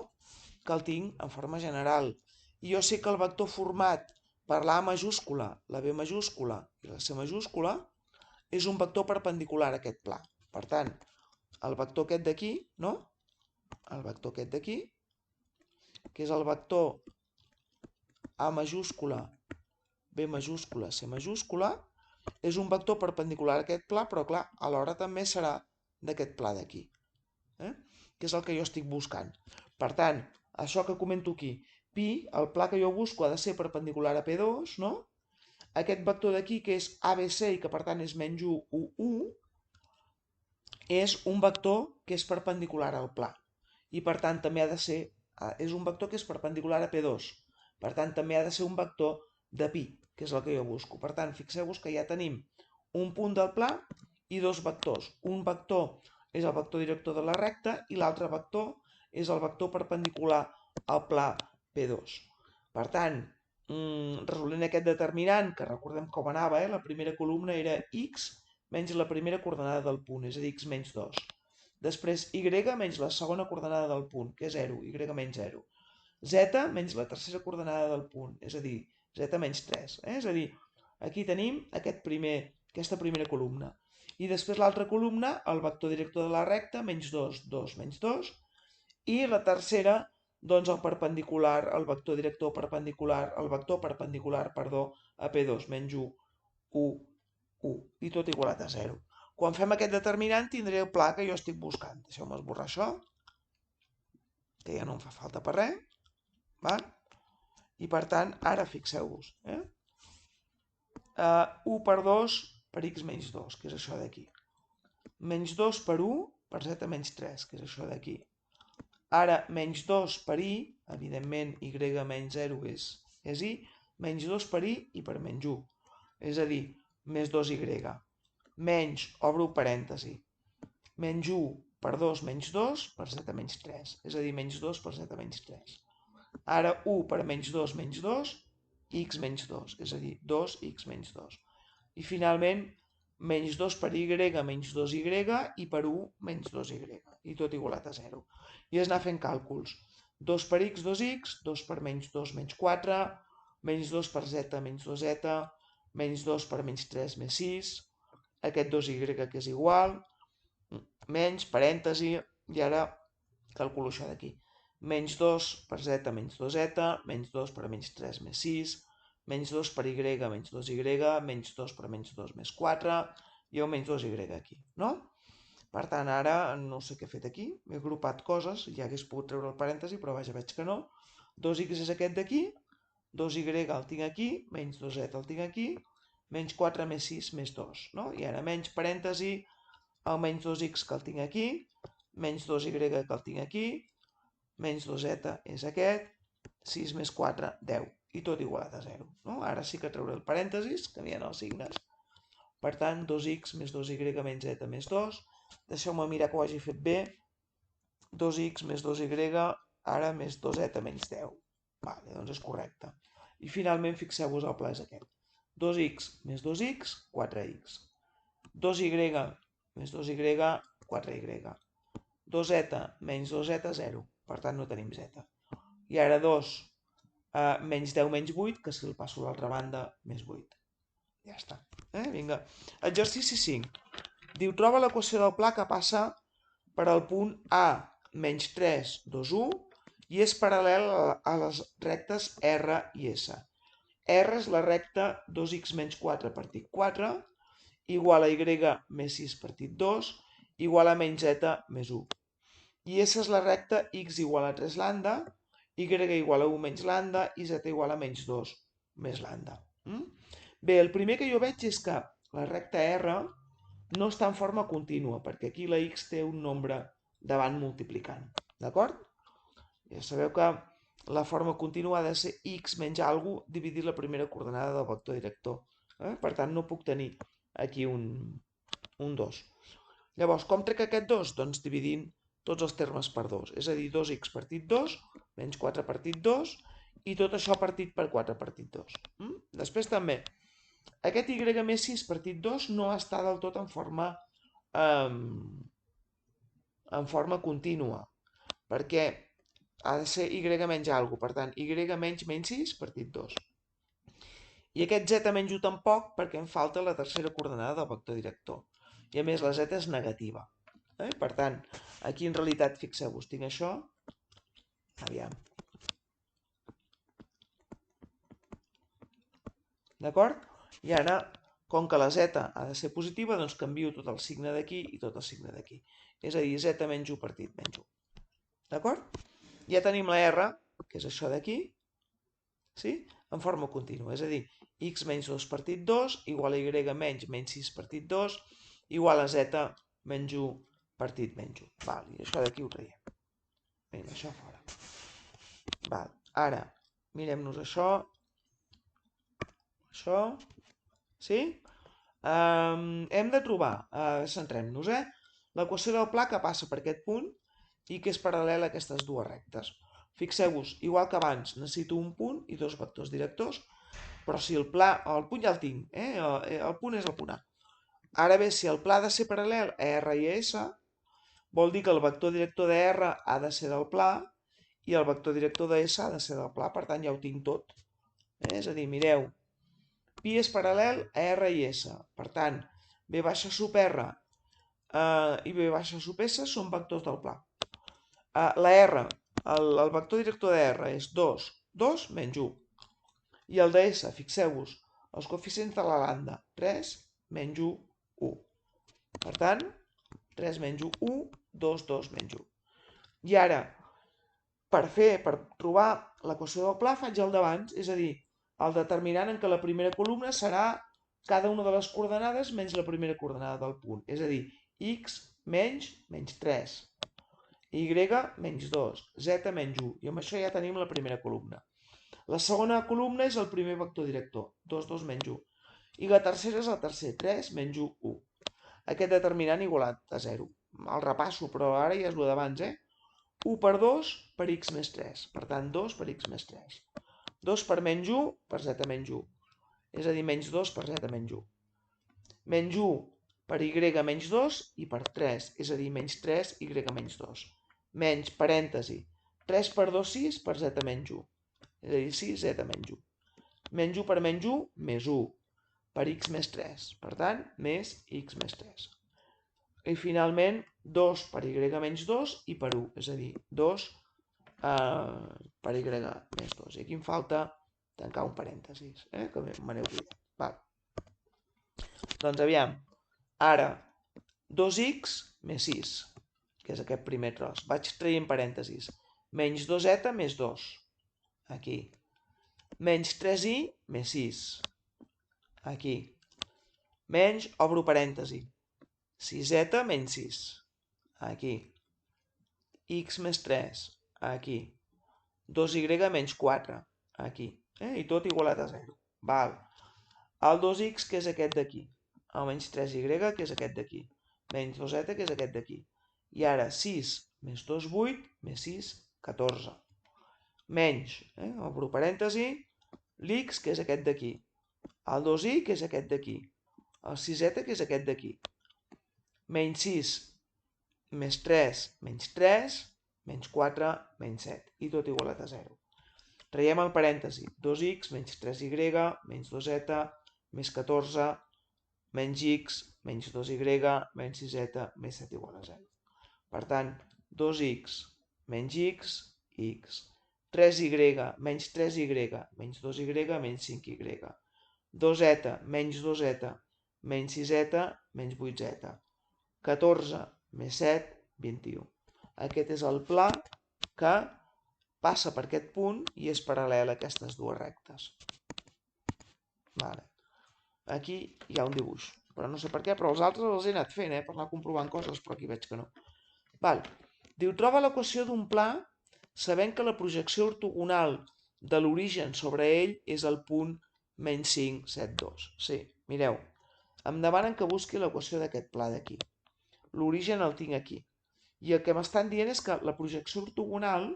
Que el tinc en forma general. I jo sé que el vector format per la A majúscula, la B majúscula i la C majúscula és un vector perpendicular a aquest pla. Per tant, el vector aquest d'aquí, no? El vector aquest d'aquí, que és el vector A majúscula, B majúscula, C majúscula, és un vector perpendicular a aquest pla, però clar, alhora també serà d'aquest pla d'aquí, que és el que jo estic buscant. Per tant, això que comento aquí, pi, el pla que jo busco ha de ser perpendicular a P2, no? Aquest vector d'aquí, que és ABC i que per tant és menys 1, 1, 1, és un vector que és perpendicular al pla. I per tant també ha de ser, és un vector que és perpendicular a P2. Per tant també ha de ser un vector de pi, que és el que jo busco. Per tant, fixeu-vos que ja tenim un punt del pla i dos vectors. Un vector és el vector director de la recta i l'altre vector és el vector perpendicular al pla P2. Per tant, resolent aquest determinant, que recordem com anava, la primera columna era x menys la primera coordenada del punt, és a dir, x menys 2. Després y menys la segona coordenada del punt, que és 0, y menys 0. Z menys la tercera coordenada del punt, és a dir, z menys 3. És a dir, aquí tenim aquesta primera columna. I després l'altra columna, el vector director de la recta, menys 2, 2, menys 2. I la tercera, doncs el perpendicular, el vector director perpendicular, el vector perpendicular, perdó, a P2, menys 1, 1, 1. I tot igualat a 0. Quan fem aquest determinant tindré el pla que jo estic buscant. Deixeu-me esborrar això, que ja no em fa falta per res. Val? I per tant, ara fixeu-vos. 1 per 2 per x menys 2, que és això d'aquí. Menys 2 per 1 per z menys 3, que és això d'aquí. Ara, menys 2 per i, evidentment, y menys 0 és i, menys 2 per i i per menys 1. És a dir, més 2y. Menys, obro parèntesi, menys 1 per 2 menys 2 per z menys 3. És a dir, menys 2 per z menys 3. Ara 1 per menys 2 menys 2, x menys 2, és a dir, 2x menys 2. I finalment, menys 2 per y menys 2y i per 1 menys 2y. I tot igualat a 0. I és anar fent càlculs. 2 per x, 2x, 2 per menys 2 menys 4, menys 2 per z menys 2z, menys 2 per menys 3 més 6, aquest 2y que és igual, menys, parèntesi, i ara calculo això d'aquí. Menys 2 per z menys 2z, menys 2 per menys 3 més 6, menys 2 per y menys 2y, menys 2 per menys 2 més 4, i un menys 2y aquí, no? Per tant, ara no sé què he fet aquí, he agrupat coses, ja hagués pogut treure el parèntesi, però vaja, veig que no. 2x és aquest d'aquí, 2y el tinc aquí, menys 2z el tinc aquí, menys 4 més 6 més 2, no? I ara menys parèntesi, el menys 2x que el tinc aquí, menys 2y que el tinc aquí, menys 2z és aquest, 6 més 4, 10, i tot igualat a 0. No? Ara sí que treuré el parèntesis, canviant els signes. Per tant, 2x més 2y menys z més 2, deixeu-me mirar que ho hagi fet bé, 2x més 2y, ara més 2z menys 10. Vale, doncs és correcte. I finalment fixeu-vos el pla és aquest. 2x més 2x, 4x. 2y més 2y, 4y. 2z menys 2z, 0. Per tant, no tenim z. I ara 2 menys 10 menys 8, que si el passo a l'altra banda, més 8. Ja està. Vinga. Exercici 5. Diu, troba l'equació del pla que passa per al punt A menys 3, 2, 1 i és paral·lel a les rectes R i S. R és la recta 2x menys 4 partit 4 igual a y més 6 partit 2 igual a menys z més 1. I S és la recta x igual a 3 lambda, y igual a 1 menys lambda i z igual a menys 2 més lambda. Bé, el primer que jo veig és que la recta R no està en forma contínua, perquè aquí la x té un nombre davant multiplicant. D'acord? Ja sabeu que la forma contínua ha de ser x menys alguna cosa dividit la primera coordenada del vector director. Per tant, no puc tenir aquí un 2. Llavors, com trec aquest 2? Doncs dividint tots els termes per 2. És a dir, 2x partit 2 menys 4 partit 2 i tot això partit per 4 partit 2. Després també, aquest y més 6 partit 2 no està del tot en forma contínua, perquè ha de ser y menys alguna cosa, per tant, y menys 6 partit 2. I aquest z menys 1 tampoc, perquè em falta la tercera coordenada del vector director. I a més, la z és negativa. Per tant, aquí en realitat, fixeu-vos, tinc això. Aviam. D'acord? I ara, com que la z ha de ser positiva, doncs canvio tot el signe d'aquí i tot el signe d'aquí. És a dir, z menys 1 partit menys 1. D'acord? Ja tenim la R, que és això d'aquí, sí? En forma contínua. És a dir, x menys 2 partit 2 igual a y menys 6 partit 2 igual a z menys 1 partit menys 1. Val, i això d'aquí ho traiem. Vinga, això fora. Val, ara, mirem-nos això. Això. Sí? Hem de trobar, centrem-nos, l'equació del pla que passa per aquest punt i que és paral·lel a aquestes dues rectes. Fixeu-vos, igual que abans, necessito un punt i dos vectors directors, però si el punt ja el tinc, el punt és el punt A. Ara bé, si el pla ha de ser paral·lel a R i a S, vol dir que el vector director de R ha de ser del pla i el vector director de S ha de ser del pla, per tant ja ho tinc tot. És a dir, mireu, pi és paral·lel a R i S, per tant, B baixa sub R i B baixa sub S són vectors del pla. La R, el vector director de R és 2, 2 menys 1. I el de S, fixeu-vos, els coeficients de la lambda, 3 menys 1, 1. Per tant, 3 menys 1, 1, 2, 2 menys 1. I ara, per trobar l'equació del pla, faig el d'abans, és a dir, el determinant en què la primera columna serà cada una de les coordenades menys la primera coordenada del punt. És a dir, x menys 3, y menys 2, z menys 1. I amb això ja tenim la primera columna. La segona columna és el primer vector director, 2, 2 menys 1. I la tercera és el tercer, 3 menys 1, 1. Aquest determinant igualat a 0. El repasso, però ara ja és el d'abans, 1 per 2 per x més 3. Per tant, 2 per x més 3. 2 per menys 1 per z menys 1. És a dir, menys 2 per z menys 1. Menys 1 per y menys 2 i per 3. És a dir, menys 3 y menys 2. Menys, parèntesi, 3 per 2, 6 per z menys 1. És a dir, 6z menys 1. Menys 1 per menys 1, més 1 per x més 3. Per tant, més x més 3. I finalment, 2 per y menys 2 i per 1. És a dir, 2 per y més 2. I aquí em falta tancar un parèntesis, que me n'he oblidat. Val. Doncs aviam, ara 2x més 6, que és aquest primer tros. Vaig traient parèntesis. Menys 2z més 2. Aquí. Menys 3i més 6. Aquí. Menys, obro parèntesi. 6z menys 6. Aquí. X més 3. Aquí. 2y menys 4. Aquí. I tot igualat a 0. Val. El 2x, que és aquest d'aquí. El menys 3y, que és aquest d'aquí. Menys 2z, que és aquest d'aquí. I ara 6 més 2, 8, més 6, 14. Menys, obro parèntesi, l'x, que és aquest d'aquí. El 2i, que és aquest d'aquí. El 6z, que és aquest d'aquí. Menys 6, més 3, menys 3, menys 4, menys 7. I tot igualat a 0. Traiem el parèntesi. 2x menys 3y menys 2z més 14 menys x menys 2y menys 6z més 7 igual a 0. Per tant, 2x menys x, x. 3y menys 3y menys 2y menys 5y. 2z menys 2z menys 6z menys 8z. 14 més 7, 21. Aquest és el pla que passa per aquest punt i és paral·lel a aquestes dues rectes. Vale. Aquí hi ha un dibuix, però no sé per què, però els altres els he anat fent, per anar comprovant coses, però aquí veig que no. Vale. Diu, troba l'equació d'un pla sabent que la projecció ortogonal de l'origen sobre ell és el punt menys 5, 7, 2. Sí, mireu, em demanen que busqui l'equació d'aquest pla d'aquí. L'origen el tinc aquí. I el que m'estan dient és que la projecció ortogonal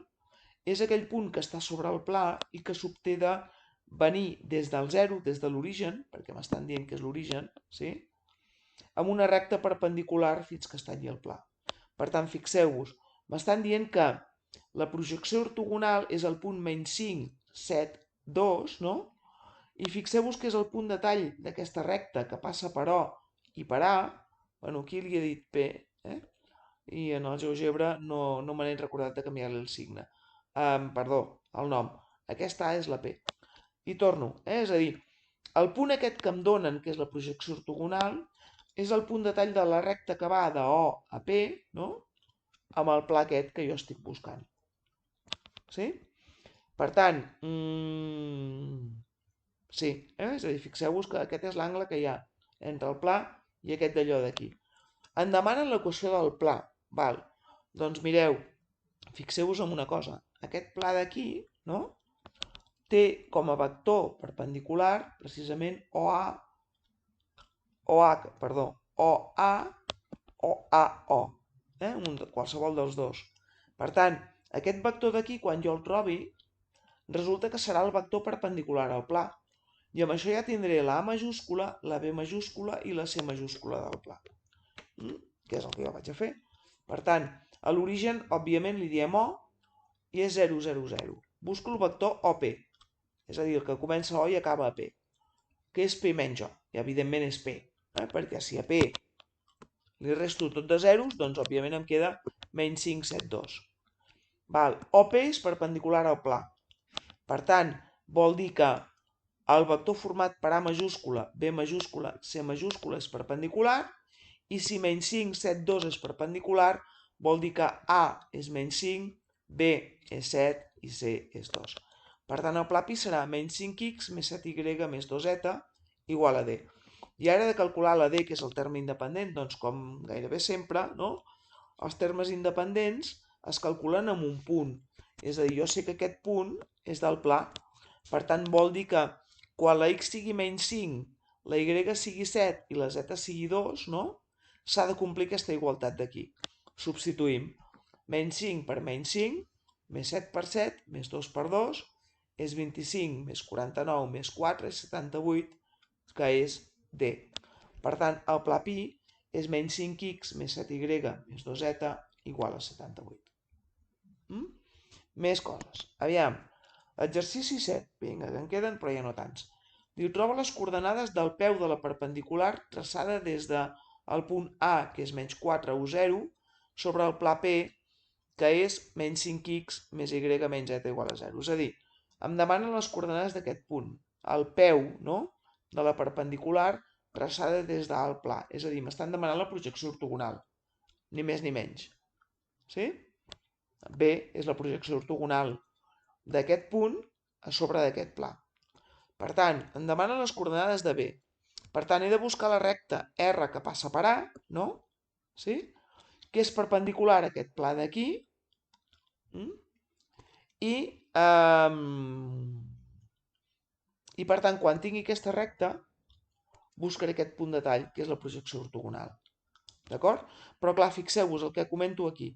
és aquell punt que està sobre el pla i que s'obté de venir des del 0, des de l'origen, perquè m'estan dient que és l'origen, sí? Amb una recta perpendicular fins que està allí el pla. Per tant, fixeu-vos, m'estan dient que la projecció ortogonal és el punt menys 5, 7, 2, no? I fixeu-vos que és el punt de tall d'aquesta recta que passa per O i per A. Bueno, aquí li he dit P, i en el GeoGebra no me n'he recordat de canviar-li el signe. Perdó, el nom. Aquesta A és la P. I torno, és a dir, el punt aquest que em donen, que és la projecció ortogonal, és el punt de tall de la recta que va de O a P, no? Amb el pla aquest que jo estic buscant. Sí? Per tant, sí, és a dir, fixeu-vos que aquest és l'angle que hi ha entre el pla i aquest d'allò d'aquí. Em demanen l'equació del pla. Val. Doncs mireu, fixeu-vos en una cosa. Aquest pla d'aquí, no? Té com a vector perpendicular precisament OA, qualsevol dels dos. Per tant, aquest vector d'aquí, quan jo el trobi, resulta que serà el vector perpendicular al pla. I amb això ja tindré la A majúscula, la B majúscula i la C majúscula del pla. Que és el que jo vaig a fer. Per tant, a l'origen, òbviament, li diem O i és 0, 0, 0. Busco el vector OP, és a dir, el que comença a O i acaba a P, que és P menys O, i evidentment és P, perquè si a P li resto tot de zeros, doncs òbviament em queda menys 5, 7, 2. Val. OP és perpendicular al pla. Per tant, vol dir que el vector format per A majúscula, B majúscula, C majúscula és perpendicular, i si menys 5, 7, 2 és perpendicular, vol dir que A és menys 5, B és 7 i C és 2. Per tant, el pla pi serà menys 5x més 7y més 2z igual a D. I ara he de calcular la D, que és el terme independent, doncs com gairebé sempre, no? Els termes independents es calculen amb un punt. És a dir, jo sé que aquest punt és del pla. Per tant, vol dir que quan la x sigui menys 5, la y sigui 7 i la z sigui 2, no? S'ha de complir aquesta igualtat d'aquí. Substituïm. Menys 5 per menys 5, més 7 per 7, més 2 per 2, és 25, més 49, més 4, és 78, que és D. Per tant, el pla pi és menys 5x més 7y més 2z igual a 78. Més coses. Aviam. Exercici 7. Vinga, que en queden, però ja no tants. Diu, troba les coordenades del peu de la perpendicular traçada des del punt A, que és menys 4 o 0, sobre el pla P, que és menys 5x més y menys z igual a 0. És a dir, em demanen les coordenades d'aquest punt. El peu, no?, de la perpendicular traçada des del pla. És a dir, m'estan demanant la projecció ortogonal. Ni més ni menys. Sí? B és la projecció ortogonal d'aquest punt a sobre d'aquest pla. Per tant, em demanen les coordenades de B. Per tant, he de buscar la recta R que passa per A, no? Sí? Que és perpendicular a aquest pla d'aquí. I per tant, quan tingui aquesta recta, buscaré aquest punt de tall, que és la projecció ortogonal. D'acord? Però clar, fixeu-vos el que comento aquí.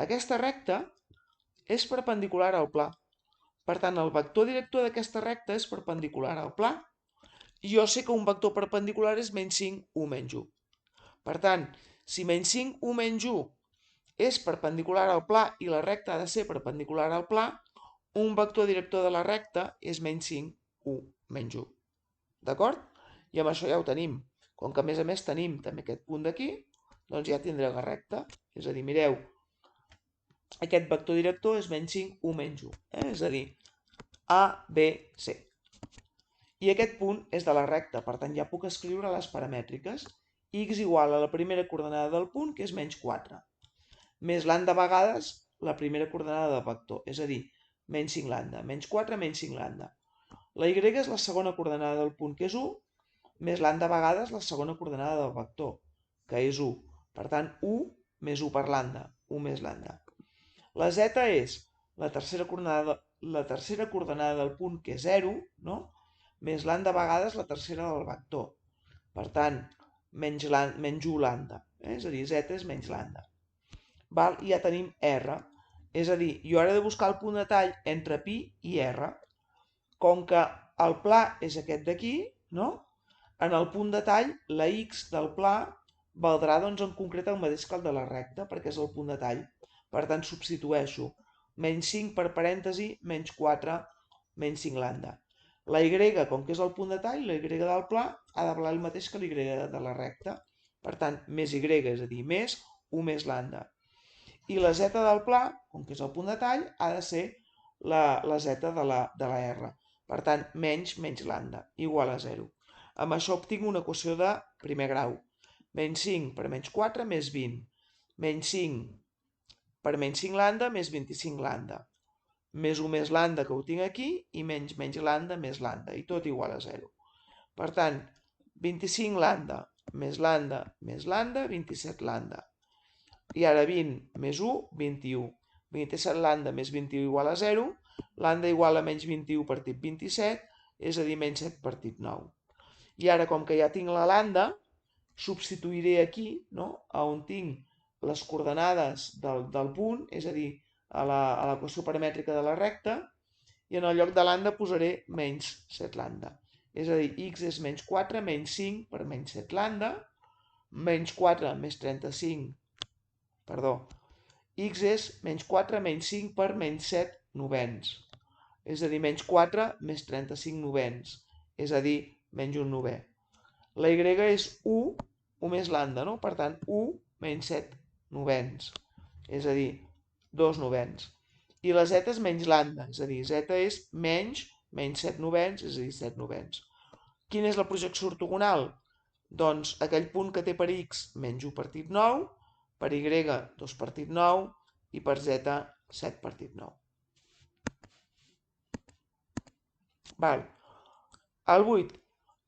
Aquesta recta és perpendicular al pla. Per tant, el vector director d'aquesta recta és perpendicular al pla jo sé que un vector perpendicular és menys 5, 1 menys 1. Per tant, si menys 5, 1 menys 1 és perpendicular al pla i la recta ha de ser perpendicular al pla, un vector director de la recta és menys 5, 1 menys 1. D'acord? I amb això ja ho tenim. Com que a més tenim també aquest punt d'aquí, doncs ja tindré la recta. És a dir, mireu, aquest vector director és menys 5, 1 menys 1. És a dir, A, B, C. I aquest punt és de la recta, per tant ja puc escriure les paramètriques. X igual a la primera coordenada del punt, que és menys 4, més lambda vegades la primera coordenada del vector, és a dir, menys 5 lambda, menys 4 menys 5 lambda. La y és la segona coordenada del punt, que és 1, més lambda vegades la segona coordenada del vector, que és 1. Per tant, 1 més 1 per lambda, 1 més lambda. La z és la tercera coordenada del punt, que és 0, no? Més lambda vegades la tercera del vector. Per tant, menys 1 lambda. És a dir, z és menys lambda. Val? I ja tenim r. És a dir, jo ara he de buscar el punt de tall entre pi i r. Com que el pla és aquest d'aquí, no? En el punt de tall, la x del pla valdrà doncs, en concret el mateix que el de la recta, perquè és el punt de tall. Per tant, substitueixo menys 5 per parèntesi, menys 4, menys 5 lambda. La y, com que és el punt de tall, la y del pla ha de valer el mateix que la y de la recta. Per tant, més y, és a dir, més 1 més lambda. I la z del pla, com que és el punt de tall, ha de ser la z de la r. Per tant, menys lambda, igual a 0. Amb això obtinc una equació de primer grau. Menys 5 per menys 4 més 20. Menys 5 per menys 5 lambda més 25 lambda. Més 1 més lambda, que ho tinc aquí, i menys lambda més lambda, i tot igual a 0. Per tant, 25 lambda més lambda més lambda, 27 lambda. I ara 20 més 1, 21. 27 lambda més 21 igual a 0, lambda igual a menys 21 partit 27, és a dir, menys 7 partit 9. I ara, com que ja tinc la lambda, substituiré aquí, no?, on tinc les coordenades del punt, és a dir, a l'equació paramètrica de la recta, i en el lloc de lambda posaré menys 7 lambda. És a dir, x és menys 4 menys 5 per menys 7 lambda, menys 4 més 35, perdó, x és menys 4 menys 5 per menys 7 novens. És a dir, menys 4 més 35 novens. És a dir, menys un novè. La y és 1, 1 més lambda, no? Per tant, 1 menys 7 novens. És a dir, 2 novens. I la z és menys lambda, és a dir, z és menys 7 novens, és a dir, 7 novens. Quina és la projecció ortogonal? Doncs aquell punt que té per x menys 1 partit 9, per y 2 partit 9 i per z 7 partit 9. Val. El 8.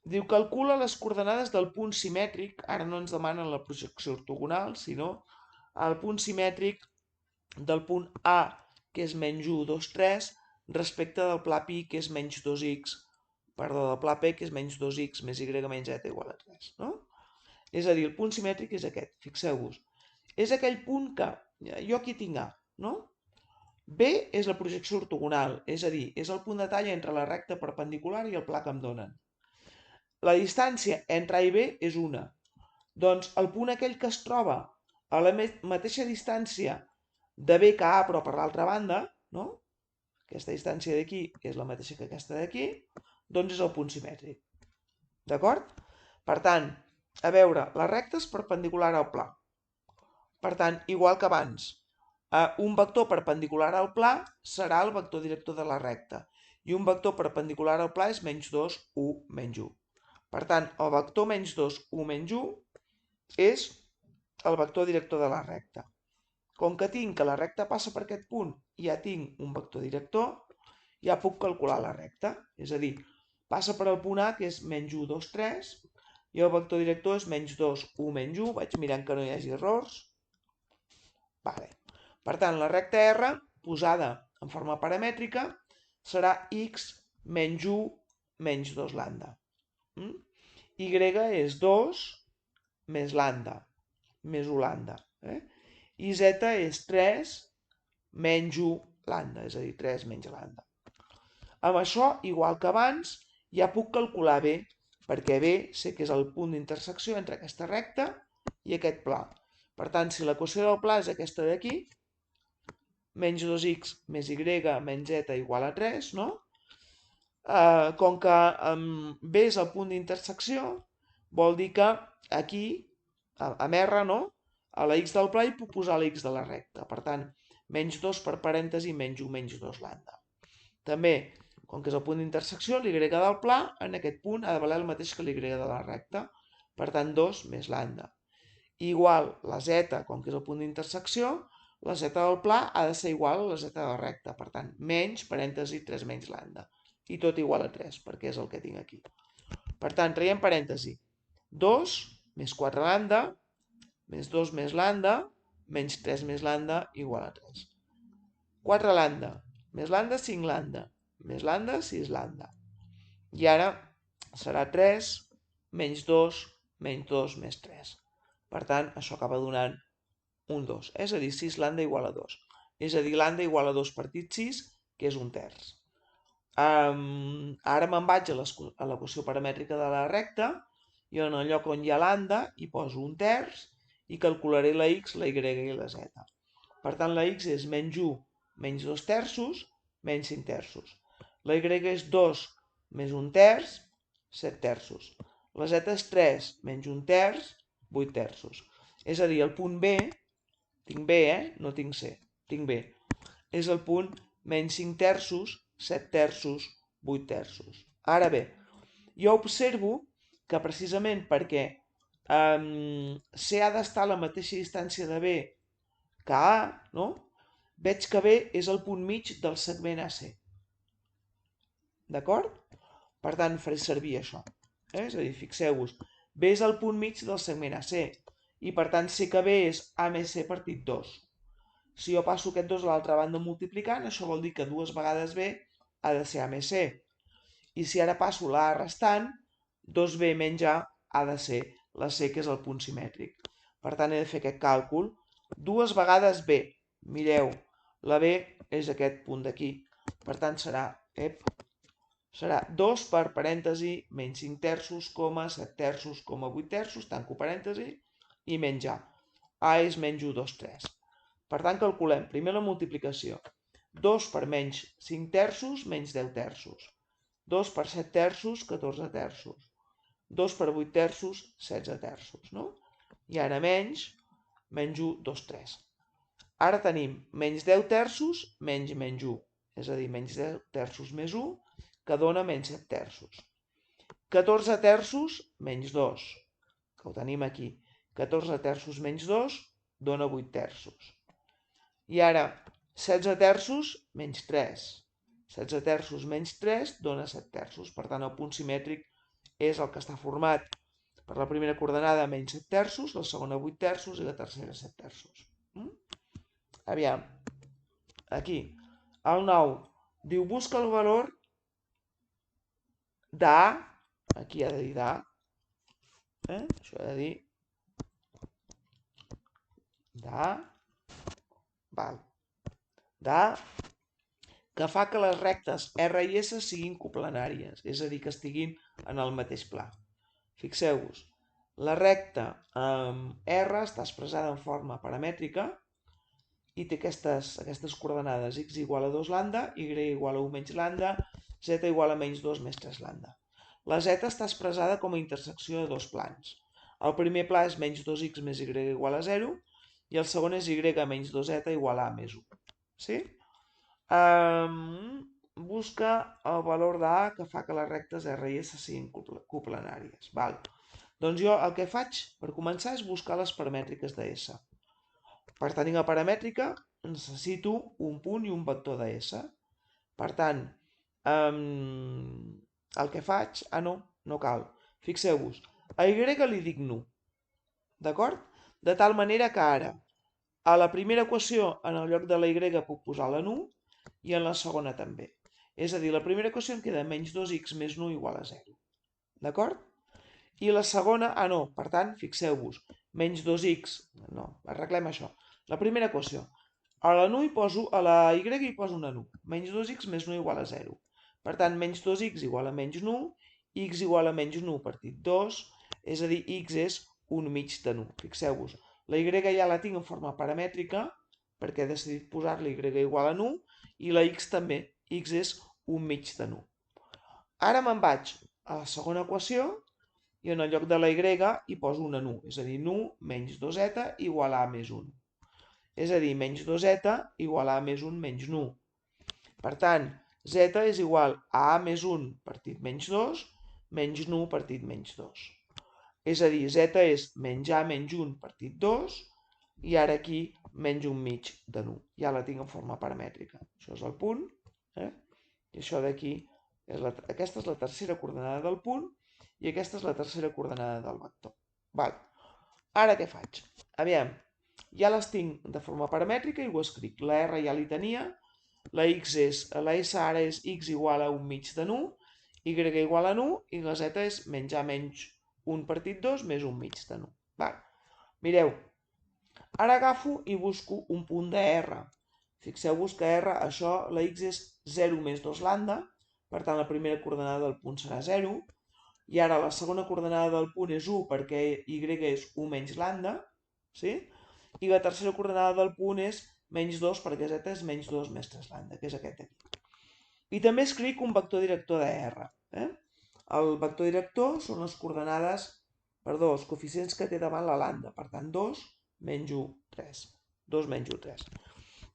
Diu, calcula les coordenades del punt simètric, ara no ens demanen la projecció ortogonal, sinó el punt simètric del punt A, que és menys 1, 2, 3, respecte del pla pi, que és menys 2x, perdó, del pla P, que és menys 2x més y menys z igual a 3, no? És a dir, el punt simètric és aquest, fixeu-vos. És aquell punt que, jo aquí tinc A, no? B és la projecció ortogonal, és a dir, és el punt de tall entre la recta perpendicular i el pla que em donen. La distància entre A i B és 1. Doncs el punt aquell que es troba a la mateixa distància de B que A, però per l'altra banda, no? Aquesta distància d'aquí és la mateixa que aquesta d'aquí, doncs és el punt simètric. D'acord? Per tant, a veure, la recta és perpendicular al pla. Per tant, igual que abans, un vector perpendicular al pla serà el vector director de la recta. I un vector perpendicular al pla és menys 2, 1, menys 1. Per tant, el vector menys 2, 1, menys 1 és el vector director de la recta. Com que tinc que la recta passa per aquest punt i ja tinc un vector director, ja puc calcular la recta. És a dir, passa per el punt A, que és menys 1, 2, 3, i el vector director és menys 2, 1, menys 1. Vaig mirant que no hi hagi errors. Vale. Per tant, la recta R, posada en forma paramètrica, serà x menys 1 menys 2 lambda. Y és 2 més lambda, més 1 lambda. I z és 3 menys 1 lambda, és a dir, 3 menys lambda. Amb això, igual que abans, ja puc calcular B. perquè B sé que és el punt d'intersecció entre aquesta recta i aquest pla. Per tant, si l'equació del pla és aquesta d'aquí, menys 2x més y menys z igual a 3, no? Com que B és el punt d'intersecció, vol dir que aquí, amb R, no? A la x del pla hi puc posar la x de la recta. Per tant, menys 2 per parèntesi menys 1 menys 2 lambda. També, com que és el punt d'intersecció, l'y del pla en aquest punt ha de valer el mateix que l'y de la recta. Per tant, 2 més lambda. Igual la z, com que és el punt d'intersecció, la z del pla ha de ser igual a la z de la recta. Per tant, menys, parèntesi, 3 menys lambda. I tot igual a 3, perquè és el que tinc aquí. Per tant, traiem parèntesi. 2 més 4 lambda, més 2 més lambda, menys 3 més lambda, igual a 3. 4 lambda, més lambda, 5 lambda, més lambda, 6 lambda. I ara serà 3 menys 2 més 3. Per tant, això acaba donant un 2. És a dir, 6 lambda igual a 2. És a dir, lambda igual a 2 partit 6, que és un terç. Ara me'n vaig a l'equació paramètrica de la recta i en el lloc on hi ha lambda hi poso un terç i calcularé la x, la y i la z. Per tant, la x és menys 1 menys 2 terços menys 5 terços. La y és 2 més un terç, 7 terços. La z és 3 menys un terç, 8 terços. És a dir, el punt B, tinc B, no tinc C, tinc B, és el punt menys 5 terços, 7 terços, 8 terços. Ara bé, jo observo que precisament perquè C ha d'estar a la mateixa distància de B que A, no? Veig que B és el punt mig del segment AC. D'acord? Per tant, faré servir això. És a dir, fixeu-vos, B és el punt mig del segment AC i per tant sé que B és A més C partit 2. Si jo passo aquest 2 a l'altra banda multiplicant, això vol dir que 2 vegades B ha de ser A més C. I si ara passo la A restant, 2B menys A ha de ser la C, que és el punt simètric. Per tant, he de fer aquest càlcul. 2 vegades B. Mireu, la B és aquest punt d'aquí. Per tant, serà 2 per parèntesi menys 5 terços, 7 terços, 8 terços, tanco parèntesi, i menys A. A és menys 1, 2, 3. Per tant, calculem primer la multiplicació. 2 per menys 5 terços menys 10 terços. 2 per 7 terços, 14 terços. 2 per 8 terços, 16 terços. No? I ara menys 1, 2, 3. Ara tenim menys 10 terços menys 1. És a dir, menys 10 terços més 1, que dona menys 7 terços. 14 terços menys 2, que ho tenim aquí. 14 terços menys 2 dona 8 terços. I ara 16 terços menys 3. 16 terços menys 3 dona 7 terços. Per tant, el punt simètric és el que està format per la primera coordenada menys 7 terços, la segona 8 terços i la tercera 7 terços. Aviam. Aquí. El 9 diu busca el valor d'A. Aquí ha de dir d'A. Això ha de dir d'A. Val. D'A que fa que les rectes R i S siguin coplanàries, és a dir, que estiguin en el mateix pla. Fixeu-vos, la recta R està expressada en forma paramètrica i té aquestes coordenades x igual a 2 lambda, y igual a 1 menys lambda, z igual a menys 2 més 3 lambda. La z està expressada com a intersecció de dos plans. El primer pla és menys 2x més y igual a 0 i el segon és y menys 2z igual a més 1. Sí? Busca el valor d'A que fa que les rectes R i S siguin coplanàries. Val. Doncs jo el que faig per començar és buscar les paramètriques de S. Per tenir la paramètrica necessito un punt i un vector de S. Per tant, el que faig... no cal. Fixeu-vos, a Y li dic nu. D'acord? De tal manera que ara, a la primera equació, en el lloc de la Y puc posar la nu, i en la segona també. És a dir, la primera equació em queda menys 2x més 1 igual a 0. D'acord? I la segona, no, per tant, fixeu-vos, menys 2x, no, arreglem això. La primera equació, a la nu hi poso, a la y hi poso una nu, menys 2x més 1 igual a 0. Per tant, menys 2x igual a menys 1 x igual a menys 1 partit 2, és a dir, x és 1 mig de 1. Fixeu-vos, la y ja la tinc en forma paramètrica, perquè he decidit posar-la y igual a 1, i la x també, x és 1 mig de 1. Ara me'n vaig a la segona equació, i en el lloc de la y hi poso una nu, és a dir, nu menys 2z igual a més 1. És a dir, menys 2z igual a més 1 menys nu. Per tant, z és igual a més 1 partit menys 2 menys nu partit menys 2. És a dir, z és menys a menys 1 partit 2 i ara aquí menys 1 mig de nu. Ja la tinc en forma paramètrica. Això és el punt. I això d'aquí, aquesta és la tercera coordenada del punt i aquesta és la tercera coordenada del vector. Val. Ara què faig? Aviam, ja les tinc de forma paramètrica i ho escric. La R ja li tenia, la S ara és x igual a 1 mig de nu, y igual a nu i la Z és menys a menys 1 partit 2 més 1 mig de nu. Val. Mireu, ara agafo i busco un punt de R. Fixeu-vos que R, això, la x és 0 més 2 lambda, per tant la primera coordenada del punt serà 0, i ara la segona coordenada del punt és 1 perquè y és 1 menys lambda, sí? I la tercera coordenada del punt és menys 2 perquè z és menys 2 més 3 lambda, que és aquest d'aquí. I també escric un vector director de R. El vector director són les coordenades, els coeficients que té davant la lambda, per tant 2 menys 1, 3. 2 menys 1, 3.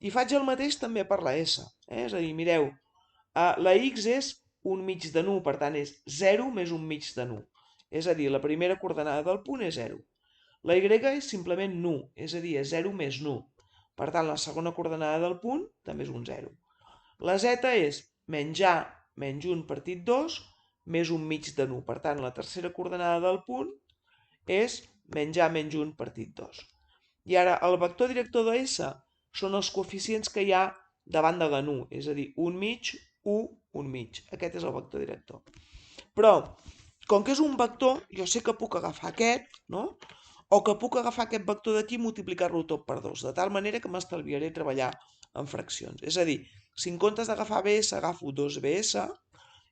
I faig el mateix també per la S. És a dir, mireu, la x és 1 mig de nu, per tant és 0 més 1 mig de nu. És a dir, la primera coordenada del punt és 0. La y és simplement nu, és a dir, és 0 més nu. Per tant, la segona coordenada del punt també és un 0. La z és menys a menys 1 partit 2 més 1 mig de nu. Per tant, la tercera coordenada del punt és menys a menys 1 partit 2. I ara, el vector director de S són els coeficients que hi ha davant de la nu, és a dir, 1 mig, 1, 1 mig. Aquest és el vector director. Però, com que és un vector, jo sé que puc agafar aquest, no? O que puc agafar aquest vector d'aquí i multiplicar-lo tot per 2, de tal manera que m'estalviaré treballar en fraccions. És a dir, si en comptes d'agafar bs agafo 2bs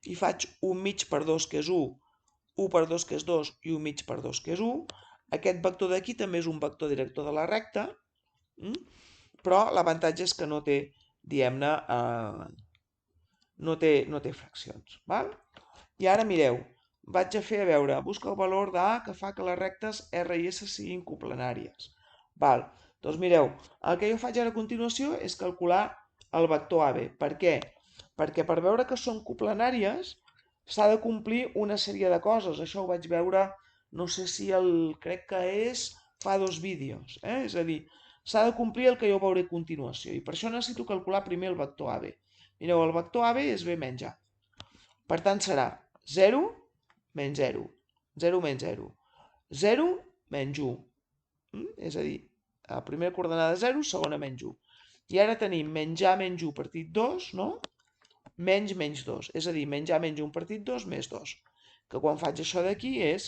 i faig 1 mig per 2 que és 1, 1 per 2 que és 2 i 1 mig per 2 que és 1, aquest vector d'aquí també és un vector director de la recta, però l'avantatge és que no té, diguem-ne, no té fraccions. Val? I ara mireu, vaig a fer, a veure, busca el valor d'A que fa que les rectes R i S siguin coplanàries. Val. Doncs mireu, el que jo faig ara a continuació és calcular el vector AB. Per què? Perquè per veure que són coplanàries s'ha de complir una sèrie de coses. Això ho vaig veure, no sé si crec que és fa 2 vídeos. És a dir, s'ha de complir el que jo veuré a continuació. I per això necessito calcular primer el vector AB. Mireu, el vector AB és B menys A. Per tant, serà 0 menys 0. 0 menys 0. 0 menys 1. És a dir, la primera coordenada 0, segona menys 1. I ara tenim menys A menys 1 partit 2, no? Menys menys 2. És a dir, menys A menys 1 partit 2 més 2. Que quan faig això d'aquí és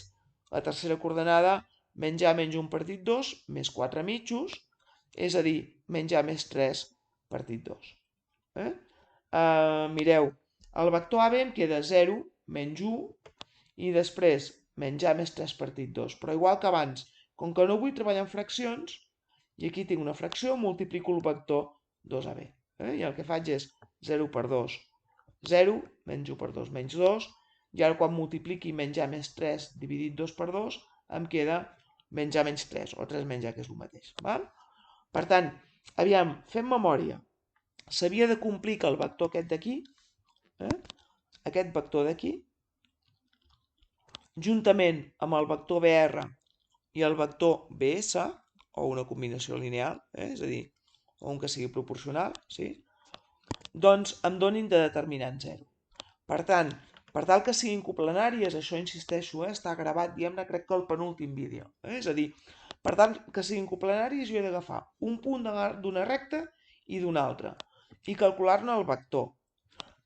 la tercera coordenada menys A menys 1 partit 2 més 4 mitjos. És a dir, menys A més 3 partit 2. Mireu, el vector AB em queda 0 menys 1 i després menys A més 3 partit 2. Però igual que abans, com que no vull treballar en fraccions, i aquí tinc una fracció, multiplico el vector 2AB. I el que faig és 0 per 2, 0, menys 1 per 2, menys 2, i ara quan multipliqui menys A més 3 dividit 2 per 2, em queda menys A menys 3, o 3 menys A, que és el mateix. Val? Per tant, aviam, fem memòria. S'havia de complir que el vector aquest d'aquí, aquest vector d'aquí, juntament amb el vector BR i el vector BS, o una combinació lineal, és a dir, o un que sigui proporcional, sí? Doncs em donin de determinant 0. Per tant, per tal que siguin coplanàries, això insisteixo, està gravat, diguem-ne, crec que el penúltim vídeo. És a dir, per tant que siguin coplanàries jo he d'agafar un punt d'una recta i d'una altra i calcular-ne el vector,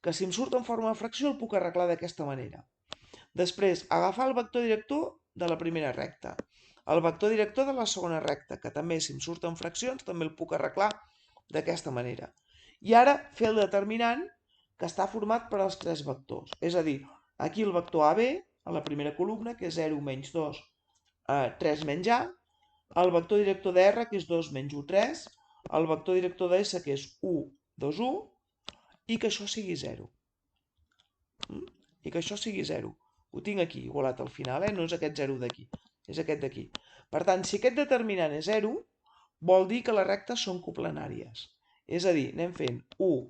que si em surt en forma de fracció el puc arreglar d'aquesta manera. Després, agafar el vector director de la primera recta, el vector director de la segona recta, que també si em surten fraccions també el puc arreglar d'aquesta manera. I ara fer el determinant que està format per els 3 vectors. És a dir, aquí el vector AB a la primera columna, que és 0 menys 2, 3 menys A, el vector director de R, que és 2 menys 1, 3, el vector director de S, que és 1, 2, 1, i que això sigui 0. I que això sigui 0. Ho tinc aquí, igualat al final, no és aquest 0 d'aquí, és aquest d'aquí. Per tant, si aquest determinant és 0, vol dir que les rectes són coplanàries. És a dir, anem fent 1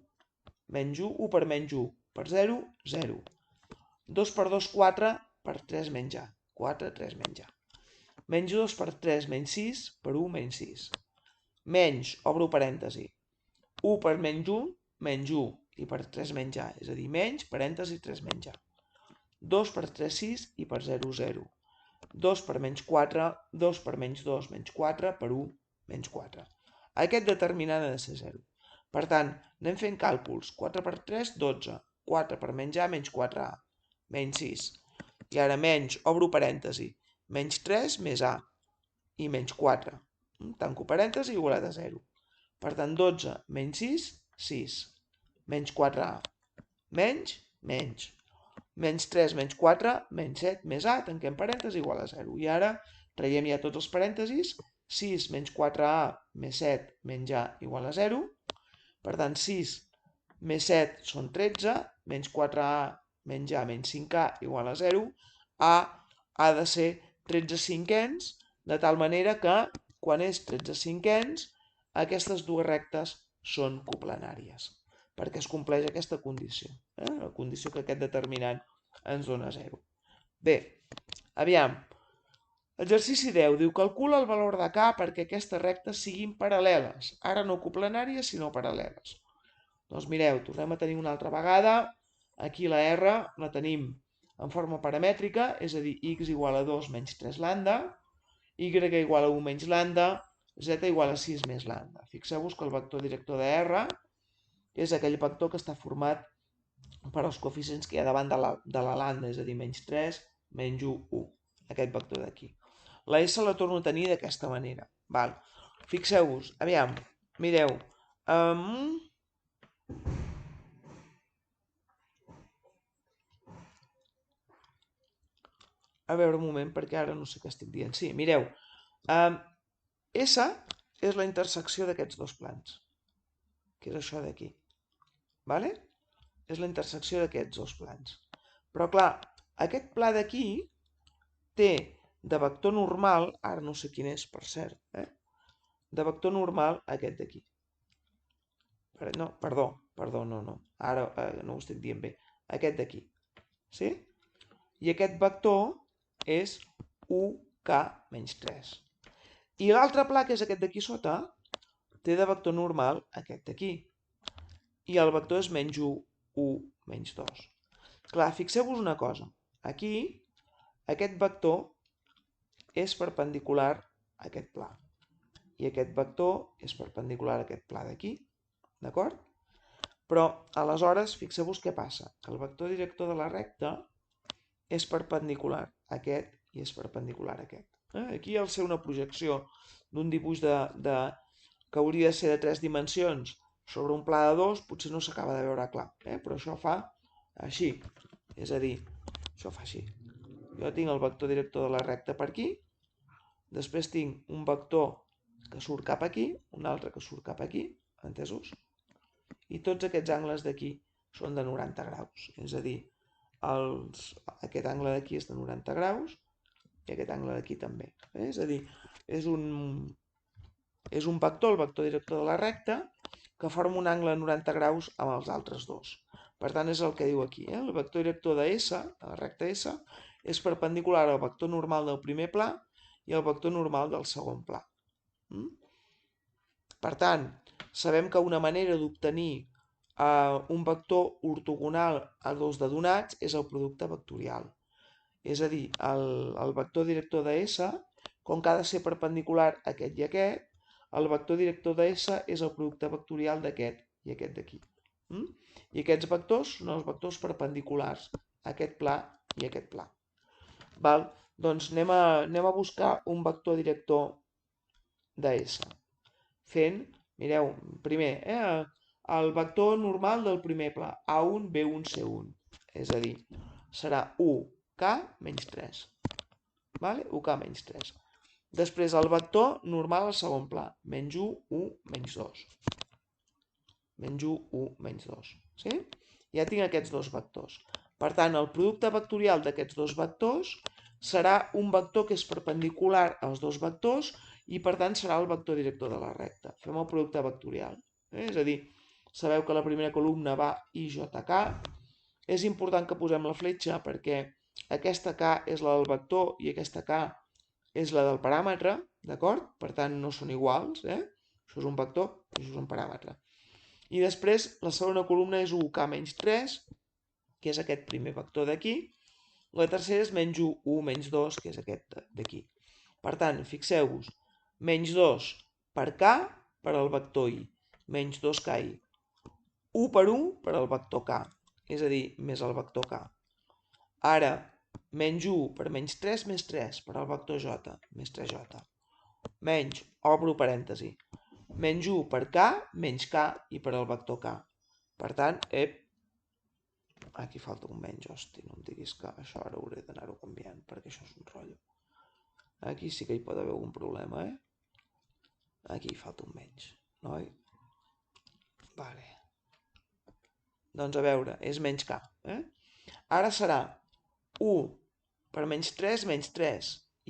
menys 1, 1 per menys 1 per 0, 0. 2 per 2, 4 per 3 menys A, 4, 3 menys A. Menys 2 per 3 menys 6 per 1 menys 6. Menys, obro parèntesi, 1 per menys 1, menys 1 i per 3 menys A, és a dir, menys, parèntesi, 3 menys A. 2 per 3, 6 i per 0, 0. 2 per menys 4, 2 per menys 2, menys 4 per 1, menys 4. Aquest determinant ha de ser 0. Per tant, anem fent càlculs. 4 per 3, 12. 4 per menys A, menys 4A. Menys 6. I ara menys, obro parèntesi, menys 3 més A i menys 4. Tanco parèntesi igualat a 0. Per tant, 12 menys 6, 6. Menys 4A. Menys, menys. Menys 3 menys 4, menys 7 més A, tanquem parèntesi, igual a 0. I ara traiem ja tots els parèntesis. 6 menys 4A més 7 menys A igual a 0. Per tant, 6 més 7 són 13, menys 4A menys A menys 5A igual a 0. A ha de ser 13 cinquens, de tal manera que, quan és 13 cinquens, aquestes dues rectes són coplanàries, perquè es compleix aquesta condició, la condició que aquest determinant ens dona 0. Bé, aviam. Exercici 10 diu, calcula el valor de K perquè aquestes rectes siguin paral·leles. Ara no coplanàries, sinó paral·leles. Doncs mireu, tornem a tenir una altra vegada. Aquí la R la tenim en forma paramètrica, és a dir, x igual a 2 menys 3 lambda, y igual a 1 menys lambda, z igual a 6 més lambda. Fixeu-vos que el vector director de R és aquell vector que està format per als coeficients que hi ha davant de la lambda, és a dir, menys 3, menys 1, 1. Aquest vector d'aquí. La S la torno a tenir d'aquesta manera. Val. Fixeu-vos, aviam, mireu. A veure un moment, perquè ara no sé què estic dient. Sí, mireu. S és la intersecció d'aquests dos plans, que és això d'aquí. Vale? És la intersecció d'aquests dos plans. Però clar, aquest pla d'aquí té de vector normal, ara no sé quin és, per cert, de vector normal aquest d'aquí. No, perdó, no. Ara no ho estic dient bé. Aquest d'aquí. Sí? I aquest vector és 1k menys 3. I l'altre pla, que és aquest d'aquí sota, té de vector normal aquest d'aquí. I el vector és menys 1, 1, menys 2. Clar, fixeu-vos una cosa. Aquí, aquest vector és perpendicular a aquest pla. I aquest vector és perpendicular a aquest pla d'aquí. D'acord? Però, aleshores, fixeu-vos què passa. Que el vector director de la recta és perpendicular a aquest i és perpendicular a aquest. Aquí, al ser una projecció d'un dibuix que hauria de ser de 3 dimensions sobre un pla de 2, potser no s'acaba de veure clar. Però això fa així. És a dir, això fa així. Jo tinc el vector director de la recta per aquí, després tinc un vector que surt cap aquí, un altre que surt cap aquí, entesos? I tots aquests angles d'aquí són de 90 graus. És a dir, aquest angle d'aquí és de 90 graus i aquest angle d'aquí també. És a dir, és un vector, el vector director de la recta, que forma un angle de 90 graus amb els altres dos. Per tant, és el que diu aquí. El vector director de S, de la recta S, és perpendicular al vector normal del primer pla i al vector normal del segon pla. Per tant, sabem que una manera d'obtenir un vector ortogonal a dos de donats és el producte vectorial. És a dir, el vector director de S, com que ha de ser perpendicular a aquest i aquest, el vector director de S és el producte vectorial d'aquest i aquest d'aquí. I aquests vectors són els vectors perpendiculars a aquest pla i a aquest pla. Val? Doncs anem a buscar un vector director de S. Fent, mireu, primer, el vector normal del primer pla, A1, B1, C1. És a dir, serà 1 k menys 3. UK menys 3. Després el vector normal al segon pla. Menys 1, 1, menys 2. Menys 1, 1, menys 2. Sí? Ja tinc aquests dos vectors. Per tant, el producte vectorial d'aquests dos vectors serà un vector que és perpendicular als dos vectors i, per tant, serà el vector director de la recta. Fem el producte vectorial. És a dir, sabeu que la primera columna va IJK. És important que posem la fletxa perquè aquesta K és la del vector i aquesta K és la del paràmetre, d'acord? Per tant, no són iguals, Això és un vector i això és un paràmetre. I després, la segona columna és 1k menys 3, que és aquest primer vector d'aquí. La tercera és menys 1, 1, menys 2, que és aquest d'aquí. Per tant, fixeu-vos, menys 2 per k per al vector i, menys 2ki. 1 per 1 per al vector k, és a dir, més el vector k. Ara, menys 1 per menys 3 més 3 per al vector j, més 3j. Menys, obro parèntesi, menys 1 per k menys k i per al vector k. Per tant, aquí falta un menys, hosti, no em diguis que això ara hauré d'anar-ho canviant, perquè això és un rotllo. Aquí sí que hi pot haver algun problema, Aquí falta un menys, noi? Vale. Doncs a veure, és menys k, Ara serà 1 per menys 3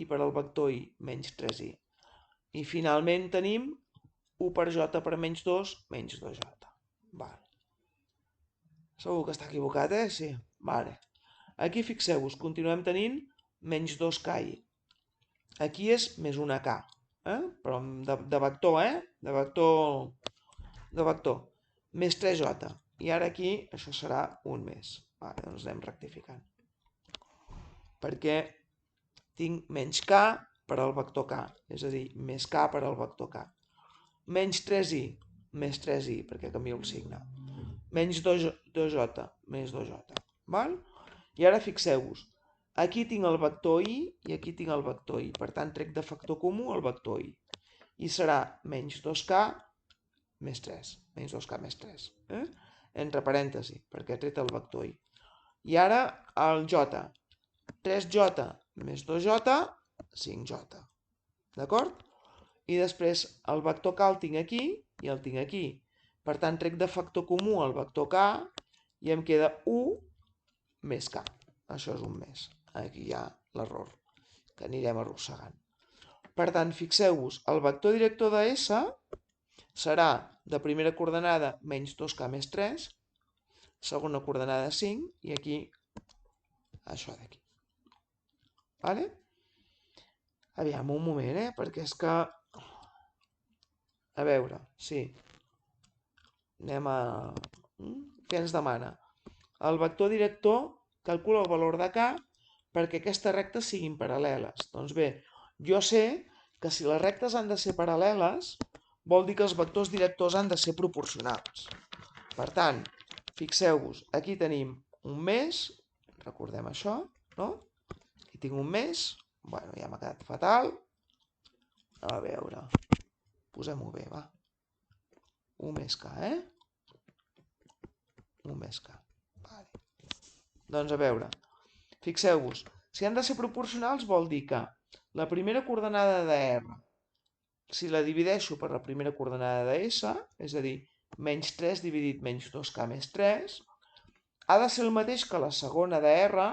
i per al vector i menys 3i. I finalment tenim 1 per j per menys 2 menys 2j. Vale. Segur que està equivocat, Sí. Vale. Aquí fixeu-vos, continuem tenint menys 2ki. Aquí és més una k, però de vector, de vector. Més 3j. I ara aquí això serà un més. Vale, doncs anem rectificant. Perquè tinc menys k per al vector k, és a dir, més k per al vector k. Menys 3i, més 3i, perquè canvio el signe. Menys 2j, més 2j. Val? I ara fixeu-vos, aquí tinc el vector i i aquí tinc el vector i. Per tant, trec de factor comú el vector i. I serà menys 2k més 3. Menys 2k més 3. Entre parèntesi, perquè he tret el vector i. I ara el j. 3j més 2j, 5j. D'acord? I després el vector k el tinc aquí i el tinc aquí. Per tant, trec de factor comú el vector k i em queda 1 més k. Això és un més. Aquí hi ha l'error, que anirem arrossegant. Per tant, fixeu-vos, el vector director de S serà de primera coordenada menys 2k més 3, segona coordenada 5, i aquí això d'aquí. Vale? Aviam, un moment, perquè és que... A veure, sí. Anem a... Què ens demana? El vector director calcula el valor de k perquè aquestes rectes siguin paral·leles. Doncs bé, jo sé que si les rectes han de ser paral·leles, vol dir que els vectors directors han de ser proporcionals. Per tant, fixeu-vos, aquí tenim un més, recordem això, no? Aquí tinc un més, bueno, ja m'ha quedat fatal. A veure, posem-ho bé, va. 1 més k, 1 més k. Vale. Doncs a veure, fixeu-vos, si han de ser proporcionals vol dir que la primera coordenada de R, si la divideixo per la primera coordenada de S, és a dir, menys 3 dividit menys 2k més 3, ha de ser el mateix que la segona de R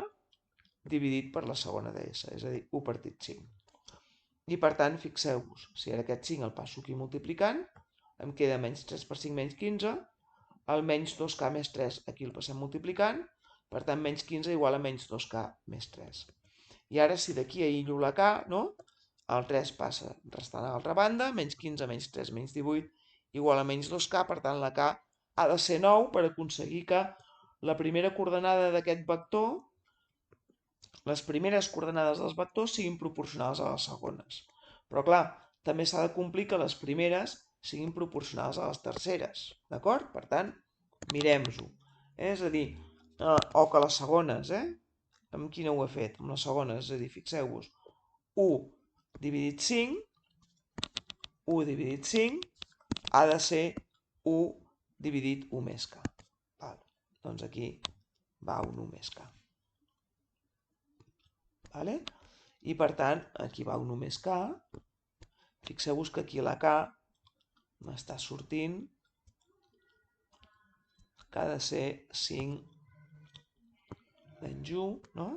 dividit per la segona de S, és a dir, 1 partit 5. I per tant, fixeu-vos, si ara aquest 5 el passo aquí multiplicant, em queda menys 3 per 5 menys 15, el menys 2k més 3 aquí el passem multiplicant, per tant, menys 15 igual a menys 2k més 3. I ara, si d'aquí aïllo la k, no? El 3 passa restant a l'altra banda, menys 15 menys 3 menys 18 igual a menys 2k, per tant, la k ha de ser 9 per aconseguir que la primera coordenada d'aquest vector, les primeres coordenades dels vectors siguin proporcionals a les segones. Però, clar, també s'ha de complir que les primeres siguin proporcionals a les terceres, d'acord? Per tant, mirem-ho. És a dir, o que les segones, Amb quina ho he fet? Amb les segones, és a dir, fixeu-vos, 1 dividit 5, 1 dividit 5 ha de ser 1 dividit 1 més k. Val. Doncs aquí va un 1 més k. I per tant, aquí va només K. Fixeu-vos que aquí la K m'està sortint que ha de ser 5 menys 1, no?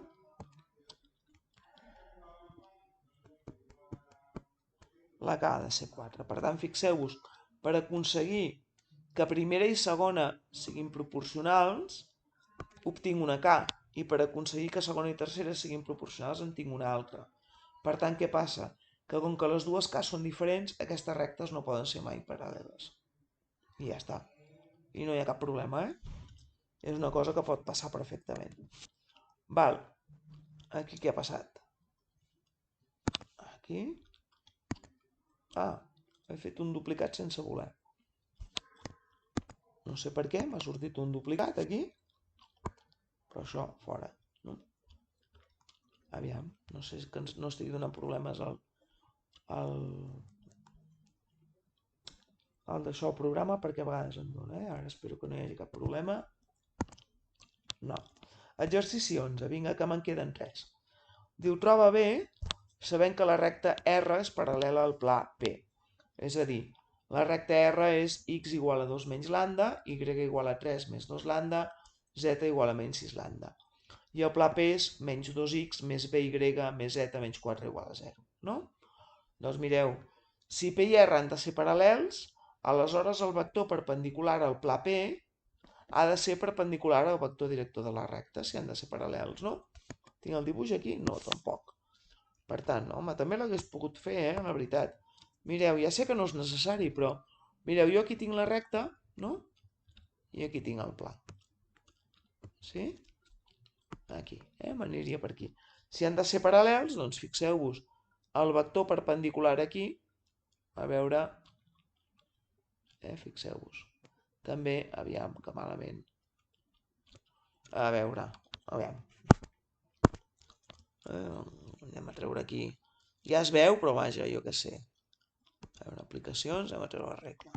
La K ha de ser 4. Per tant, fixeu-vos, per aconseguir que primera i segona siguin proporcionals, obtinc una K, i per aconseguir que segona i tercera siguin proporcionals en tinc una altra. Per tant, què passa? Que com que les dues K són diferents, aquestes rectes no poden ser mai paral·leles. I ja està. I no hi ha cap problema, És una cosa que pot passar perfectament. Val. Aquí què ha passat? Aquí. He fet un duplicat sense voler. No sé per què, m'ha sortit un duplicat aquí. Però això, fora. Aviam, no sé que no estigui donant problemes al d'això el programa, perquè a vegades en dona, Ara espero que no hi hagi cap problema. No. Exercici 11, vinga, que me'n queden 3. Diu, troba B, sabent que la recta R és paral·lela al pla P. És a dir, la recta R és x igual a 2 menys lambda, y igual a 3 més 2 lambda, z igual a menys 6 lambda. I el pla P és menys 2x més by més z menys 4 igual a 0. No? Doncs mireu, si P i R han de ser paral·lels, aleshores el vector perpendicular al pla P ha de ser perpendicular al vector director de la recta, si han de ser paral·lels, no? Tinc el dibuix aquí? No, tampoc. Per tant, home, també l'hagués pogut fer, la veritat. Mireu, ja sé que no és necessari, però mireu, jo aquí tinc la recta, no? I aquí tinc el pla. Sí? Aquí, m'aniria per aquí. Si han de ser paral·lels, doncs fixeu-vos, el vector perpendicular aquí, a veure, fixeu-vos, també, aviam, que malament. A veure, aviam. Anem a treure aquí. Ja es veu, però vaja, jo què sé. A veure, aplicacions, anem a treure la regla.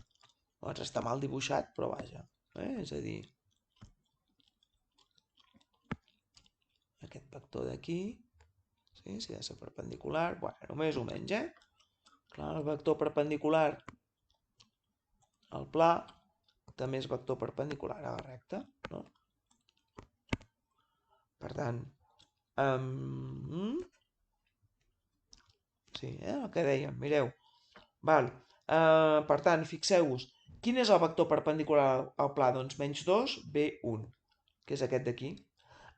Llavors està mal dibuixat, però vaja. És a dir, aquest vector d'aquí, si ha de ser perpendicular, bueno, més o menys, Clar, el vector perpendicular al pla també és vector perpendicular a la recta, no? Per tant, sí, el que dèiem, mireu. Val. Per tant, fixeu-vos, quin és el vector perpendicular al pla? Doncs menys 2, B1, que és aquest d'aquí.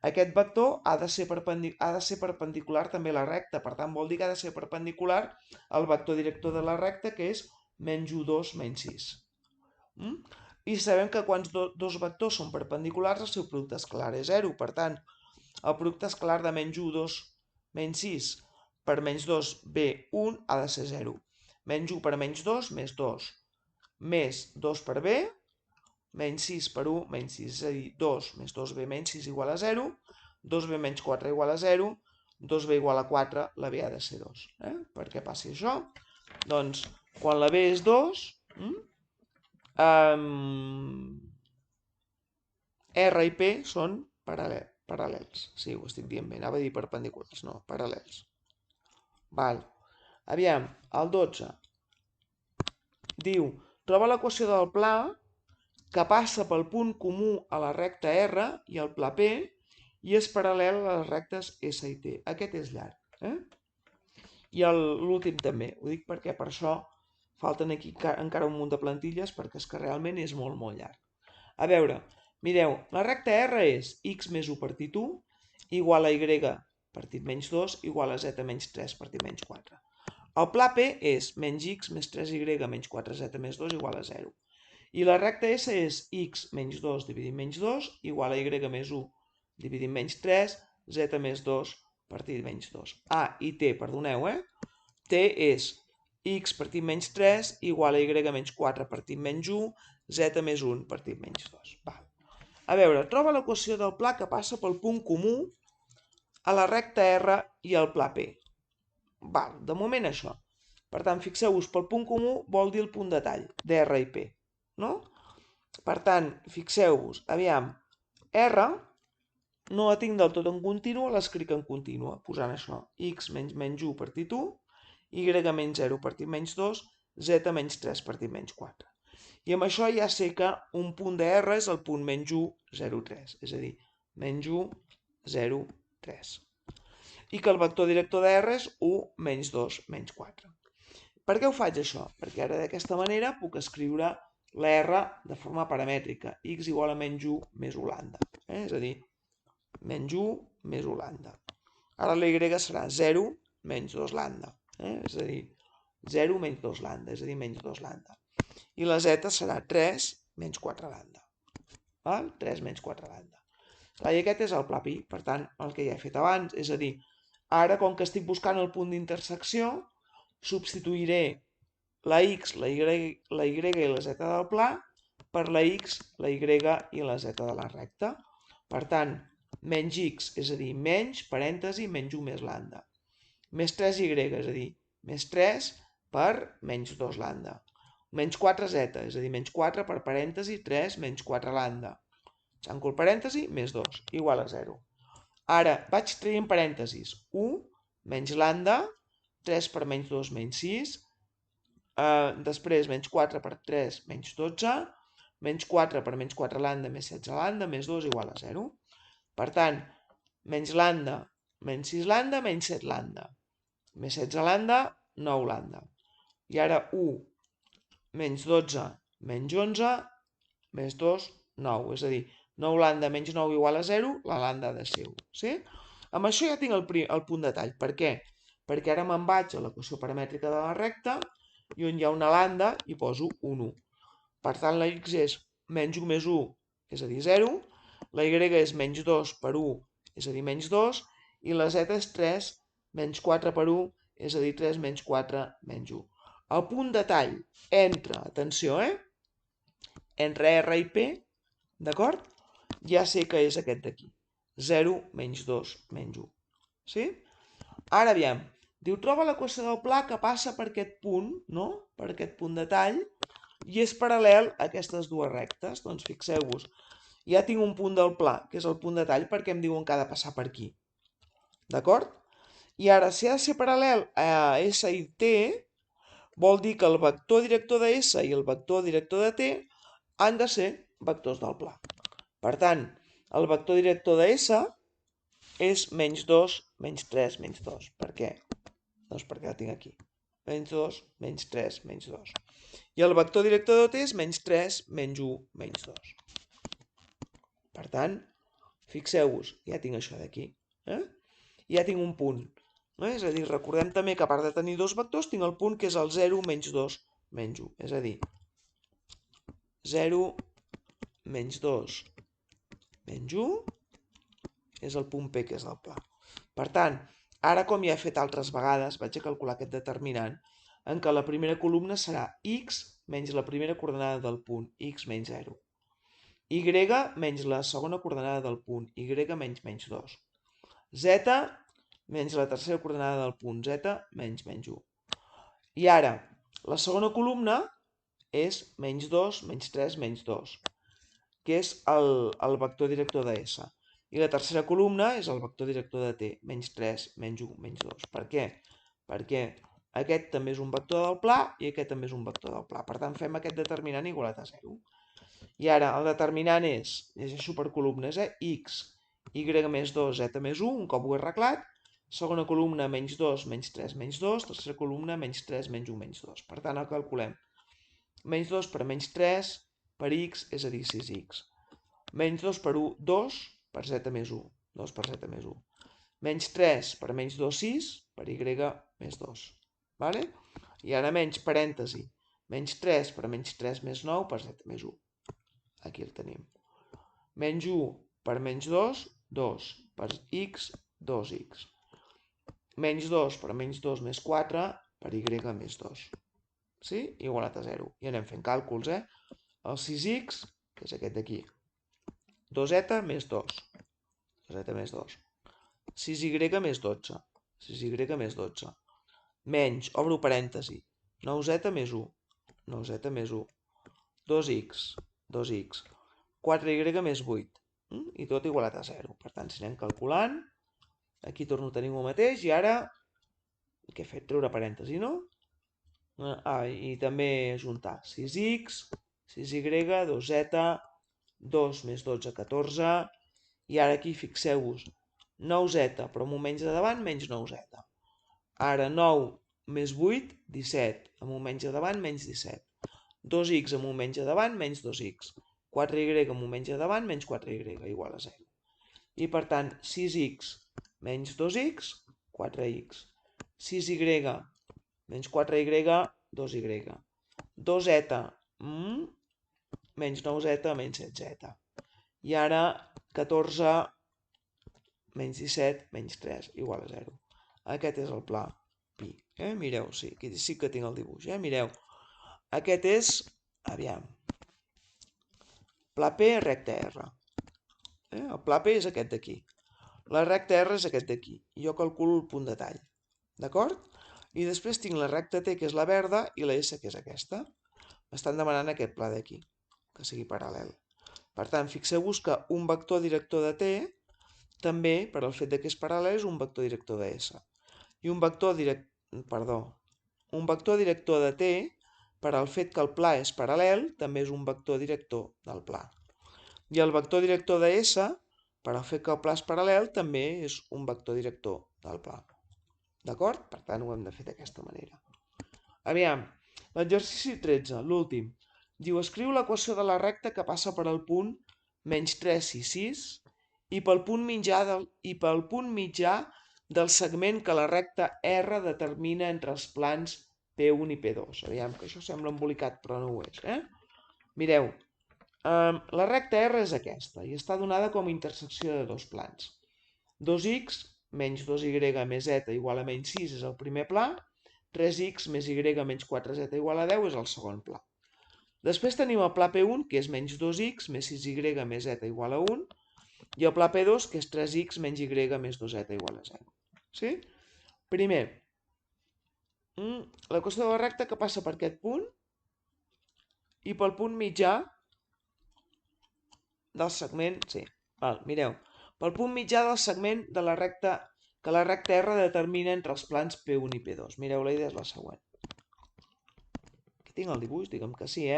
Aquest vector ha de ser perpendicular també a la recta, per tant vol dir que ha de ser perpendicular al vector director de la recta, que és menys 1, 2, menys 6. I sabem que quan dos vectors són perpendiculars el seu producte escalar és 0, per tant, el producte escalar de menys 1, 2, menys 6 per menys 2, B1 ha de ser 0. Menys 1 per menys 2, més 2. Més 2 per B, menys 6 per 1, menys 6, és a dir, 2 més 2b menys 6 igual a 0, 2b menys 4 igual a 0, 2b igual a 4, la b ha de ser 2. Per què passi això? Doncs, quan la b és 2, R i P són paral·lels. Sí, ho estic dient bé, anava a dir perpendiculars, no, paral·lels. Val. Aviam, el 12. Diu, troba l'equació del pla que passa pel punt comú a la recta R i al pla P i és paral·lel a les rectes S i T. Aquest és llarg. I l'últim també. Ho dic perquè per això falten aquí encara un munt de plantilles perquè és que realment és molt, molt llarg. A veure, mireu, la recta R és x més 1 partit 1 igual a y partit menys 2 igual a z menys 3 partit menys 4. El pla P és menys x més 3y menys 4z més 2 igual a 0. I la recta S és x menys 2 dividit menys 2 igual a y més 1 dividit menys 3, z més 2 partit menys 2. I T, perdoneu, T és x partit menys 3 igual a y menys 4 partit menys 1, z més 1 partit menys 2. A veure, troba l'equació del pla que passa pel punt comú a la recta R i al pla P. De moment això. Per tant, fixeu-vos, pel punt comú vol dir el punt de tall d'R i P. No? Per tant, fixeu-vos, aviam, R no la tinc del tot en contínua, l'escric en contínua, posant això, x menys menys 1 partit 1, y menys 0 partit menys 2, z menys 3 partit menys 4. I amb això ja sé que un punt de R és el punt menys 1, 0, 3, és a dir, menys 1, 0, 3. I que el vector director de R és 1, menys 2, menys 4. Per què ho faig això? Perquè ara d'aquesta manera puc escriure la R de forma paramètrica, x igual a menys 1 més u lambda. És a dir, menys 1 més u lambda. Ara la y serà 0 menys 2 lambda. És a dir, 0 menys 2 lambda, és a dir, menys 2 lambda. I la z serà 3 menys 4 lambda. 3 menys 4 lambda. I aquest és el pla pi, per tant, el que ja he fet abans, és a dir, ara com que estic buscant el punt d'intersecció, substituiré la x, la y i la z del pla per la x, la y i la z de la recta. Per tant, menys x, és a dir, menys, parèntesi, menys 1 més lambda. Més 3y, és a dir, més 3 per menys 2 lambda. Menys 4z, és a dir, menys 4 per parèntesi, 3 menys 4 lambda. Tanco el parèntesi, més 2, igual a 0. Ara vaig traient parèntesis, 1 menys lambda, 3 per menys 2 menys 6, després menys 4 per 3 menys 12, menys 4 per menys 4 lambda més 16 lambda, més 2 igual a 0. Per tant, menys lambda, menys 6 lambda, menys 7 lambda, més 16 lambda, 9 lambda. I ara 1 menys 12 menys 11, més 2, 9. És a dir, 9 lambda menys 9 igual a 0, la lambda ha de ser 1. Sí? Amb això ja tinc el punt de tall. Per què? Perquè ara me'n vaig a l'equació paramètrica de la recta i on hi ha una lambda hi poso un 1. Per tant, la x és menys 1 més 1, és a dir, 0. La y és menys 2 per 1, és a dir, menys 2. I la z és 3 menys 4 per 1, és a dir, 3 menys 4 menys 1. El punt de tall entre, atenció, entre R i P, d'acord? Ja sé que és aquest d'aquí. 0 menys 2 menys 1. Sí? Ara, aviam. Diu, troba l'equació del pla que passa per aquest punt, no? Per aquest punt de tall, i és paral·lel a aquestes dues rectes. Doncs fixeu-vos, ja tinc un punt del pla, que és el punt de tall, perquè em diuen que ha de passar per aquí. D'acord? I ara, si ha de ser paral·lel a S i T, vol dir que el vector director de S i el vector director de T han de ser vectors del pla. Per tant, el vector director de S és menys 2, menys 3, menys 2. Per què? Doncs perquè la tinc aquí. Menys 2, menys 3, menys 2. I el vector director de T és menys 3, menys 1, menys 2. Per tant, fixeu-vos, ja tinc això d'aquí. Ja tinc un punt. És a dir, recordem també que a part de tenir dos vectors, tinc el punt que és el 0, menys 2, menys 1. És a dir, 0, menys 2, menys 1, és el punt P, que és el pla. Per tant, ara com ja he fet altres vegades, vaig a calcular aquest determinant, en què la primera columna serà x menys la primera coordenada del punt, x menys 0. Y menys la segona coordenada del punt, y menys menys 2. Z menys la tercera coordenada del punt, z menys menys 1. I ara, la segona columna és menys 2, menys 3, menys 2, que és el vector director de S. I la tercera columna és el vector director de T, menys 3, menys 1, menys 2. Per què? Perquè aquest també és un vector del pla i aquest també és un vector del pla. Per tant, fem aquest determinant igualat a 0. I ara, el determinant és, llegeixo per columnes, x, y més 2, z més 1, un cop ho he arreglat. Segona columna, menys 2, menys 3, menys 2. Tercera columna, menys 3, menys 1, menys 2. Per tant, el calculem. Menys 2 per menys 3 per x, és a dir, 6x. Menys 2 per 1, 2 per z més 1. 2 per z més 1. Menys 3 per menys 2, 6 per y més 2. Vale? I ara menys parèntesi. Menys 3 per menys 3 més 9 per z més 1. Aquí el tenim. Menys 1 per menys 2, 2 per x, 2x. Menys 2 per menys 2 més 4 per y més 2. Sí? Igualat a 0. I anem fent càlculs, El 6x, que és aquest d'aquí. 2z més 2. 2z més 2. 6y més 12. 6y més 12. Menys, obro parèntesi, 9z més 1. 9z més 1. 2x. 2x. 4y més 8. I tot igualat a 0. Per tant, si anem calculant, aquí torno a tenir el mateix, i ara, què he fet? Treure parèntesi, no? I també ajuntar 6x, 6y, 2z, 2 més 12, 14, i ara aquí fixeu-vos, 9z, però amb un menys de davant, menys 9z. Ara 9 més 8, 17, amb un menys de davant, menys 17. 2x amb un menys de davant, menys 2x. 4y amb un menys de davant, menys 4y, igual a 0. I per tant, 6x menys 2x, 4x. 6y menys 4y, 2y. 2z menys 9z, menys 7z. I ara 14 menys 17, menys 3, igual a 0. Aquest és el pla pi. Mireu, sí, aquí sí que tinc el dibuix. Mireu, aquest és, aviam, pla P, recta R. El pla P és aquest d'aquí. La recta R és aquest d'aquí. Jo calculo el punt de tall. D'acord? I després tinc la recta T, que és la verda, i la S, que és aquesta. M'estan demanant aquest pla d'aquí, que sigui paral·lel. Per tant, fixeu-vos que un vector director de T també, per al fet que és paral·lel, és un vector director de S. I un vector director de T, per al fet que el pla és paral·lel, també és un vector director del pla. I el vector director de S, per al fet que el pla és paral·lel, també és un vector director del pla. D'acord? Per tant, ho hem de fer d'aquesta manera. Aviam, l'exercici 13, l'últim. Diu, escriu l'equació de la recta que passa per al punt menys 3 i 6 i pel punt mitjà del segment que la recta R determina entre els plans P1 i P2. Aviam, que això sembla embolicat, però no ho és. Mireu, la recta R és aquesta i està donada com a intersecció de dos plans. 2x menys 2y més z igual a menys 6 és el primer pla, 3x més y menys 4z igual a 10 és el segon pla. Després tenim el pla P1, que és menys 2x més 6y més z igual a 1, i el pla P2, que és 3x menys y més 2z igual a 0. Sí? Primer, l'equació de la recta que passa per aquest punt i pel punt mitjà del segment... Sí, mireu. Pel punt mitjà del segment de la recta que la recta R determina entre els plans P1 i P2. Mireu, la idea és la següent. Aquí tinc el dibuix, digue'm que sí,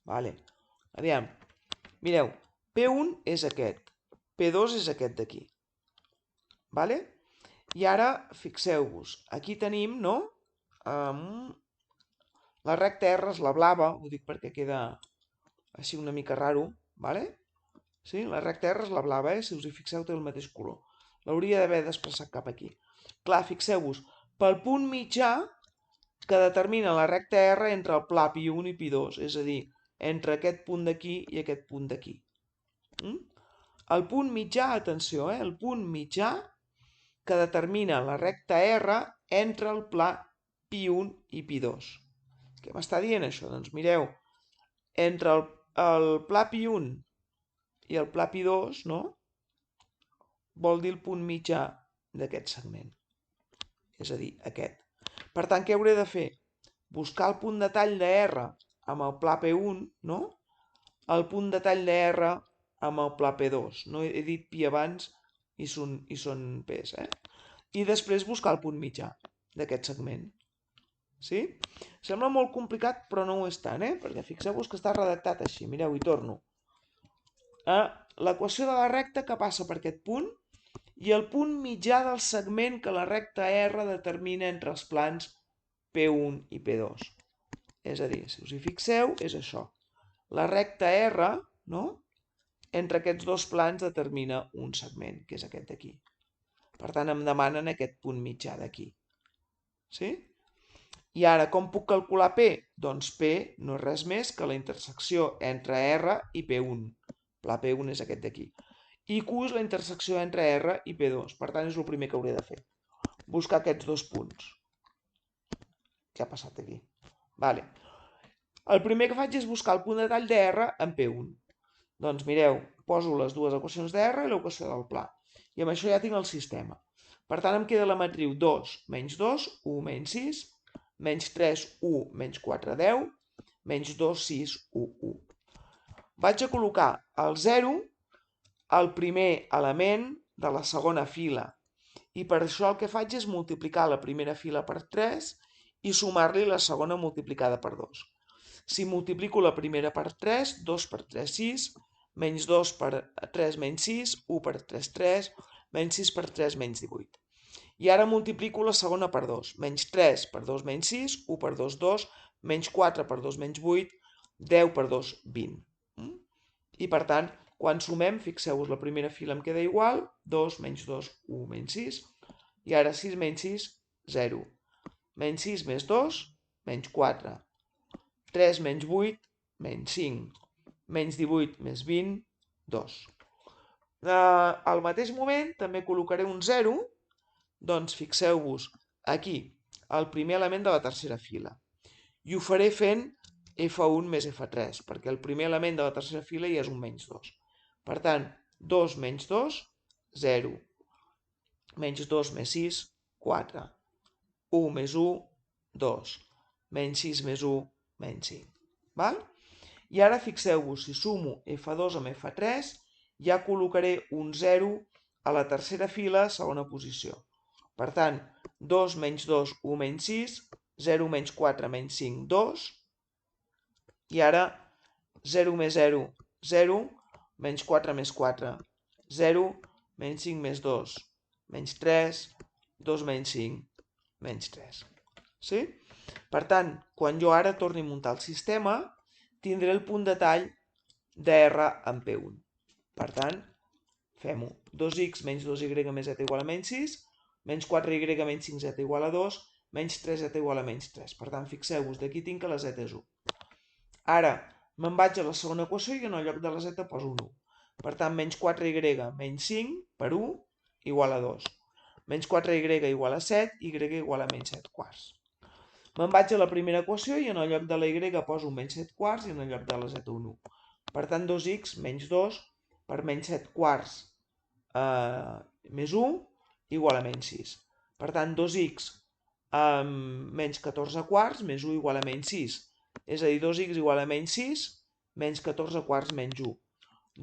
Vale. Aviam. Mireu, P1 és aquest, P2 és aquest d'aquí. Vale? I ara, fixeu-vos, aquí tenim, no? La recta R és la blava, ho dic perquè queda així una mica raro, vale? Sí? La recta R és la blava, si us hi fixeu té el mateix color. L'hauria d'haver desplaçat cap aquí. Clar, fixeu-vos, pel punt mitjà que determina la recta R entre el pla pi1 i pi2, és a dir, entre aquest punt d'aquí i aquest punt d'aquí. El punt mitjà, atenció, el punt mitjà que determina la recta R entre el pla pi1 i pi2. Què m'està dient això? Doncs mireu, entre el pla pi1 i el pla pi2, no? Vol dir el punt mitjà d'aquest segment. És a dir, aquest. Per tant, què hauré de fer? Buscar el punt de tall de R amb el pla P1, no? El punt de tall de R amb el pla P2. No he dit pi abans i són P's, I després buscar el punt mitjà d'aquest segment. Sí? Sembla molt complicat, però no ho és tant, Perquè fixeu-vos que està redactat així. Mireu, hi torno. L'equació de la recta que passa per aquest punt i el punt mitjà del segment que la recta R determina entre els plans P1 i P2. És a dir, si us hi fixeu, és això. La recta R, no? Entre aquests dos plans determina un segment, que és aquest d'aquí. Per tant, em demanen aquest punt mitjà d'aquí. Sí? I ara, com puc calcular P? Doncs P no és res més que la intersecció entre R i P1. Pla P1 és aquest d'aquí. I Q és la intersecció entre R i P2. Per tant, és el primer que hauré de fer. Buscar aquests dos punts. Què ha passat aquí? Vale. El primer que faig és buscar el punt de tall de R en P1. Doncs mireu, poso les dues equacions de R i l'equació del pla. I amb això ja tinc el sistema. Per tant, em queda la matriu 2 menys 2, 1 menys 6, menys 3, 1, menys 4, 10, menys 2, 6, 1, 1. Vaig a col·locar el 0 al primer element de la segona fila. I per això el que faig és multiplicar la primera fila per 3 i sumar-li la segona multiplicada per 2. Si multiplico la primera per 3, 2 per 3, 6, menys 2 per 3, menys 6, 1 per 3, 3, menys 6 per 3, menys 18. I ara multiplico la segona per 2, menys 3 per 2, menys 6, 1 per 2, 2, menys 4 per 2, menys 8, 10 per 2, 20. I per tant, quan sumem, fixeu-vos, la primera fila em queda igual, 2 menys 2, 1 menys 6, i ara 6 menys 6, 0. Menys 6 més 2, menys 4. 3 menys 8, menys 5. Menys 18 més 20, 2. Al mateix moment també col·locaré un 0, doncs fixeu-vos aquí, el primer element de la tercera fila. I ho faré fent F1 més F3, perquè el primer element de la tercera fila ja és un menys 2. Per tant, 2 menys 2, 0. Menys 2 més 6, 4. 1 més 1, 2. Menys 6 més 1, menys 5. Val? I ara fixeu-vos, si sumo F2 amb F3, ja col·locaré un 0 a la tercera fila, segona posició. Per tant, 2 menys 2, 1 menys 6, 0 menys 4 menys 5, 2. I ara 0 més 0, 0, menys 4 més 4, 0, menys 5 més 2, menys 3, 2 menys 5, menys 3. Sí? Per tant, quan jo ara torni a muntar el sistema, tindré el punt de tall de R en P1. Per tant, fem-ho. 2x menys 2y més z igual a menys 6, menys 4y menys 5z igual a 2, menys 3z igual a menys 3. Per tant, fixeu-vos, d'aquí tinc que la z és 1. Ara, me'n vaig a la segona equació i en el lloc de la z poso un 1. Per tant, menys 4y menys 5 per 1 igual a 2. Menys 4y igual a 7, y igual a menys 7 quarts. Me'n vaig a la primera equació i en el lloc de la y poso menys 7 quarts i en el lloc de la z un 1. Per tant, 2x menys 2 per menys 7 quarts més 1 igual a menys 6. Per tant, 2x menys 14 quarts més 1 igual a menys 6. És a dir, 2x igual a menys 6 menys 14 quarts menys 1.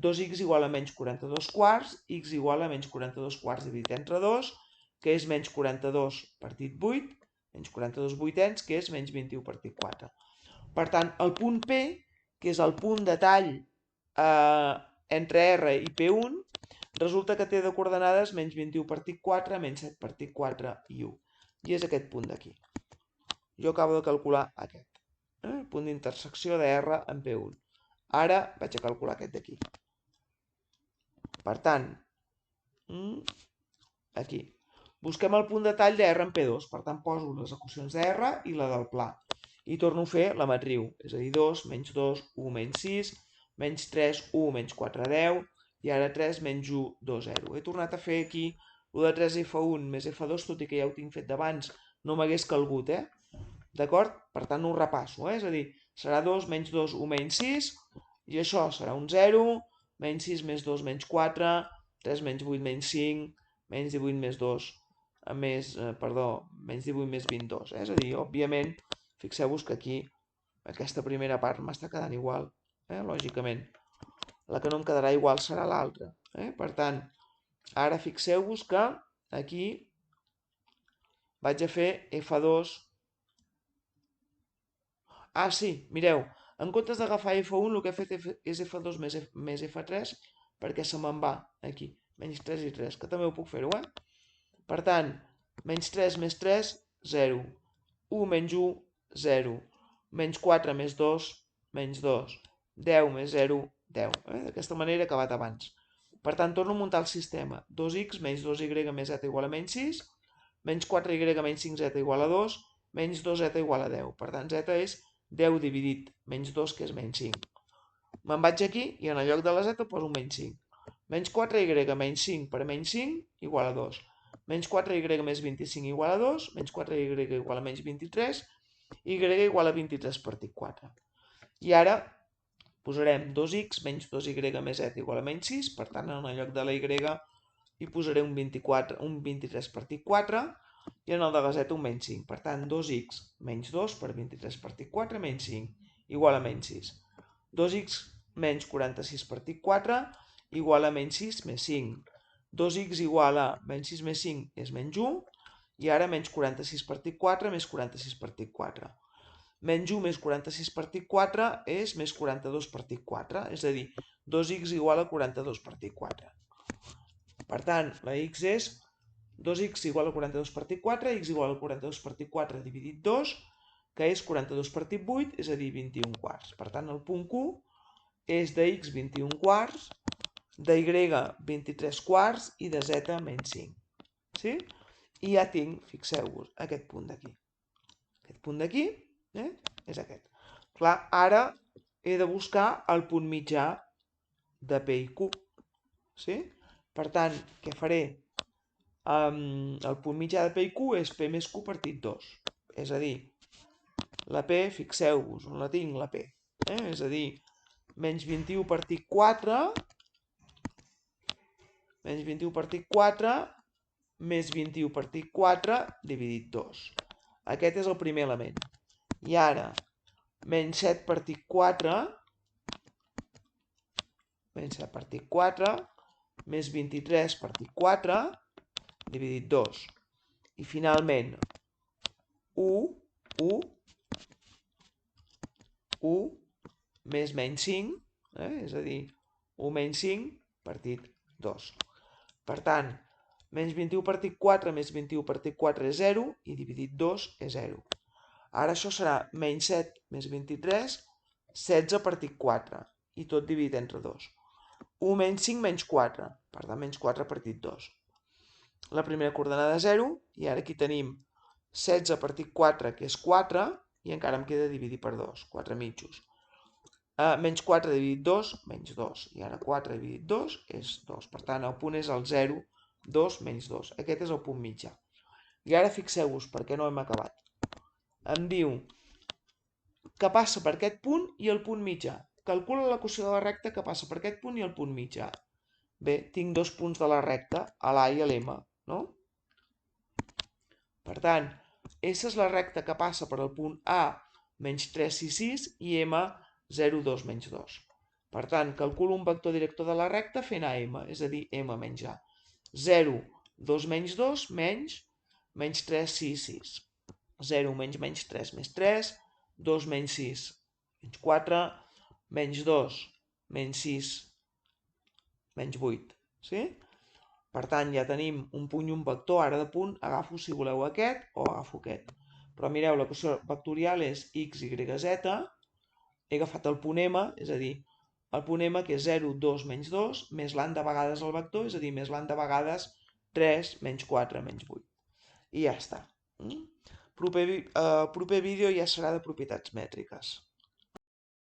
2x igual a menys 42 quarts, x igual a menys 42 quarts dividit entre 2, que és menys 42 partit 8, menys 42 vuitens, que és menys 21 partit 4. Per tant, el punt P, que és el punt de tall entre R i P1, resulta que té de coordenades menys 21 partit 4, menys 7 partit 4 i 1. I és aquest punt d'aquí. Jo acabo de calcular aquest. Punt d'intersecció de R en P1. Ara vaig a calcular aquest d'aquí. Per tant, aquí. Busquem el punt de tall de R en P2. Per tant, poso les equacions de R i la del pla. I torno a fer la matriu. És a dir, 2, menys 2, 1, menys 6, menys 3, 1, menys 4, 10, i ara 3, menys 1, 2, 0. He tornat a fer aquí el de 3F1 més F2, tot i que ja ho tinc fet d'abans, no m'hagués calgut, D'acord? Per tant, ho repasso, És a dir, serà 2, menys 2, 1, menys 6, i això serà un 0, menys 6 més 2 menys 4, 3 menys 8 menys 5, menys 18 més 2, menys 18 més 22. És a dir, òbviament, fixeu-vos que aquí aquesta primera part m'està quedant igual, lògicament. La que no em quedarà igual serà l'altra. Per tant, ara fixeu-vos que aquí vaig a fer F2. Ah, sí, mireu, en comptes d'agafar F1, el que he fet és F2 més F3, perquè se me'n va aquí, menys 3 i 3, que també ho puc fer-ho, Per tant, menys 3 més 3, 0. 1 menys 1, 0. Menys 4 més 2, menys 2. 10 més 0, 10. D'aquesta manera he acabat abans. Per tant, torno a muntar el sistema. 2x menys 2y més z igual a menys 6, menys 4y menys 5z igual a 2, menys 2z igual a 10. Per tant, z és 10 dividit menys 2, que és menys 5. Me'n vaig aquí i en el lloc de la z poso un menys 5. Menys 4y menys 5 per menys 5 igual a 2. Menys 4y més 25 igual a 2, menys 4y igual a menys 23, y igual a 23 partit 4. I ara posarem 2x menys 2y més z igual a menys 6, per tant, en el lloc de la y hi posaré un 23 partit 4, i en el de la z un menys 5. Per tant, 2x menys 2 per 23 partit 4 menys 5 igual a menys 6. 2x menys 46 partit 4 igual a menys 6 més 5. 2x igual a menys 6 més 5 és menys 1, i ara menys 46 partit 4 més 46 partit 4. Menys 1 més 46 partit 4 és més 42 partit 4, és a dir, 2x igual a 42 partit 4. Per tant, la x és 2x igual a 42 partit 4, x igual a 42 partit 4 dividit 2, que és 42 partit 8, és a dir, 21 quarts. Per tant, el punt Q és de x 21 quarts, de y 23 quarts i de z menys 5. Sí? I ja tinc, fixeu-vos, aquest punt d'aquí. Aquest punt d'aquí és aquest. Clar, ara he de buscar el punt mitjà de P i Q. Sí? Per tant, què faré? El punt mitjà de P i Q és P més Q partit 2. És a dir, la P, fixeu-vos, on la tinc, la P. És a dir, menys 21 partit 4, menys 21 partit 4, més 21 partit 4 dividit 2. Aquest és el primer element. I ara, menys 7 partit 4, menys 7 partit 4, més 23 partit 4, dividit 2. I finalment, 1, més menys 5, és a dir, 1 menys 5 partit 2. Per tant, menys 21 partit 4 més 21 partit 4 és 0 i dividit 2 és 0. Ara això serà menys 7 més 23, 16 partit 4 i tot dividit entre 2. 1 menys 5 menys 4, per tant menys 4 partit 2. La primera coordenada és 0 i ara aquí tenim 16 partit 4 que és 4 i encara em queda dividir per 2, 4 mitjos. Menys 4 dividit 2, menys 2. I ara 4 dividit 2 és 2. Per tant, el punt és el 0, 2 menys 2. Aquest és el punt mitjà. I ara fixeu-vos, perquè no hem acabat. Em diu que passa per aquest punt i el punt mitjà. Calcula l'equació de la recta que passa per aquest punt i el punt mitjà. Bé, tinc dos punts de la recta, a l'A i a l'M, no? Per tant, S és la recta que passa per el punt A, menys 3, 6, 6, i M, 0, 2, menys 2. Per tant, calculo un vector director de la recta fent AM, és a dir, M menys A. 0, 2 menys 2, menys 3, 6, 6. 0 menys menys 3 més 3, 2 menys 6, menys 4, menys 2, menys 6, menys 8. Sí? Per tant, ja tenim un punt i un vector. Ara de punt agafo, si voleu, aquest o agafo aquest. Però mireu, l'equació vectorial és x, y, z. He agafat el punt M, és a dir, el punt M que és 0, 2, menys 2, més l'an de vegades el vector, és a dir, més l'an de vegades 3, menys 4, menys 8. I ja està. Proper vídeo ja serà de propietats mètriques.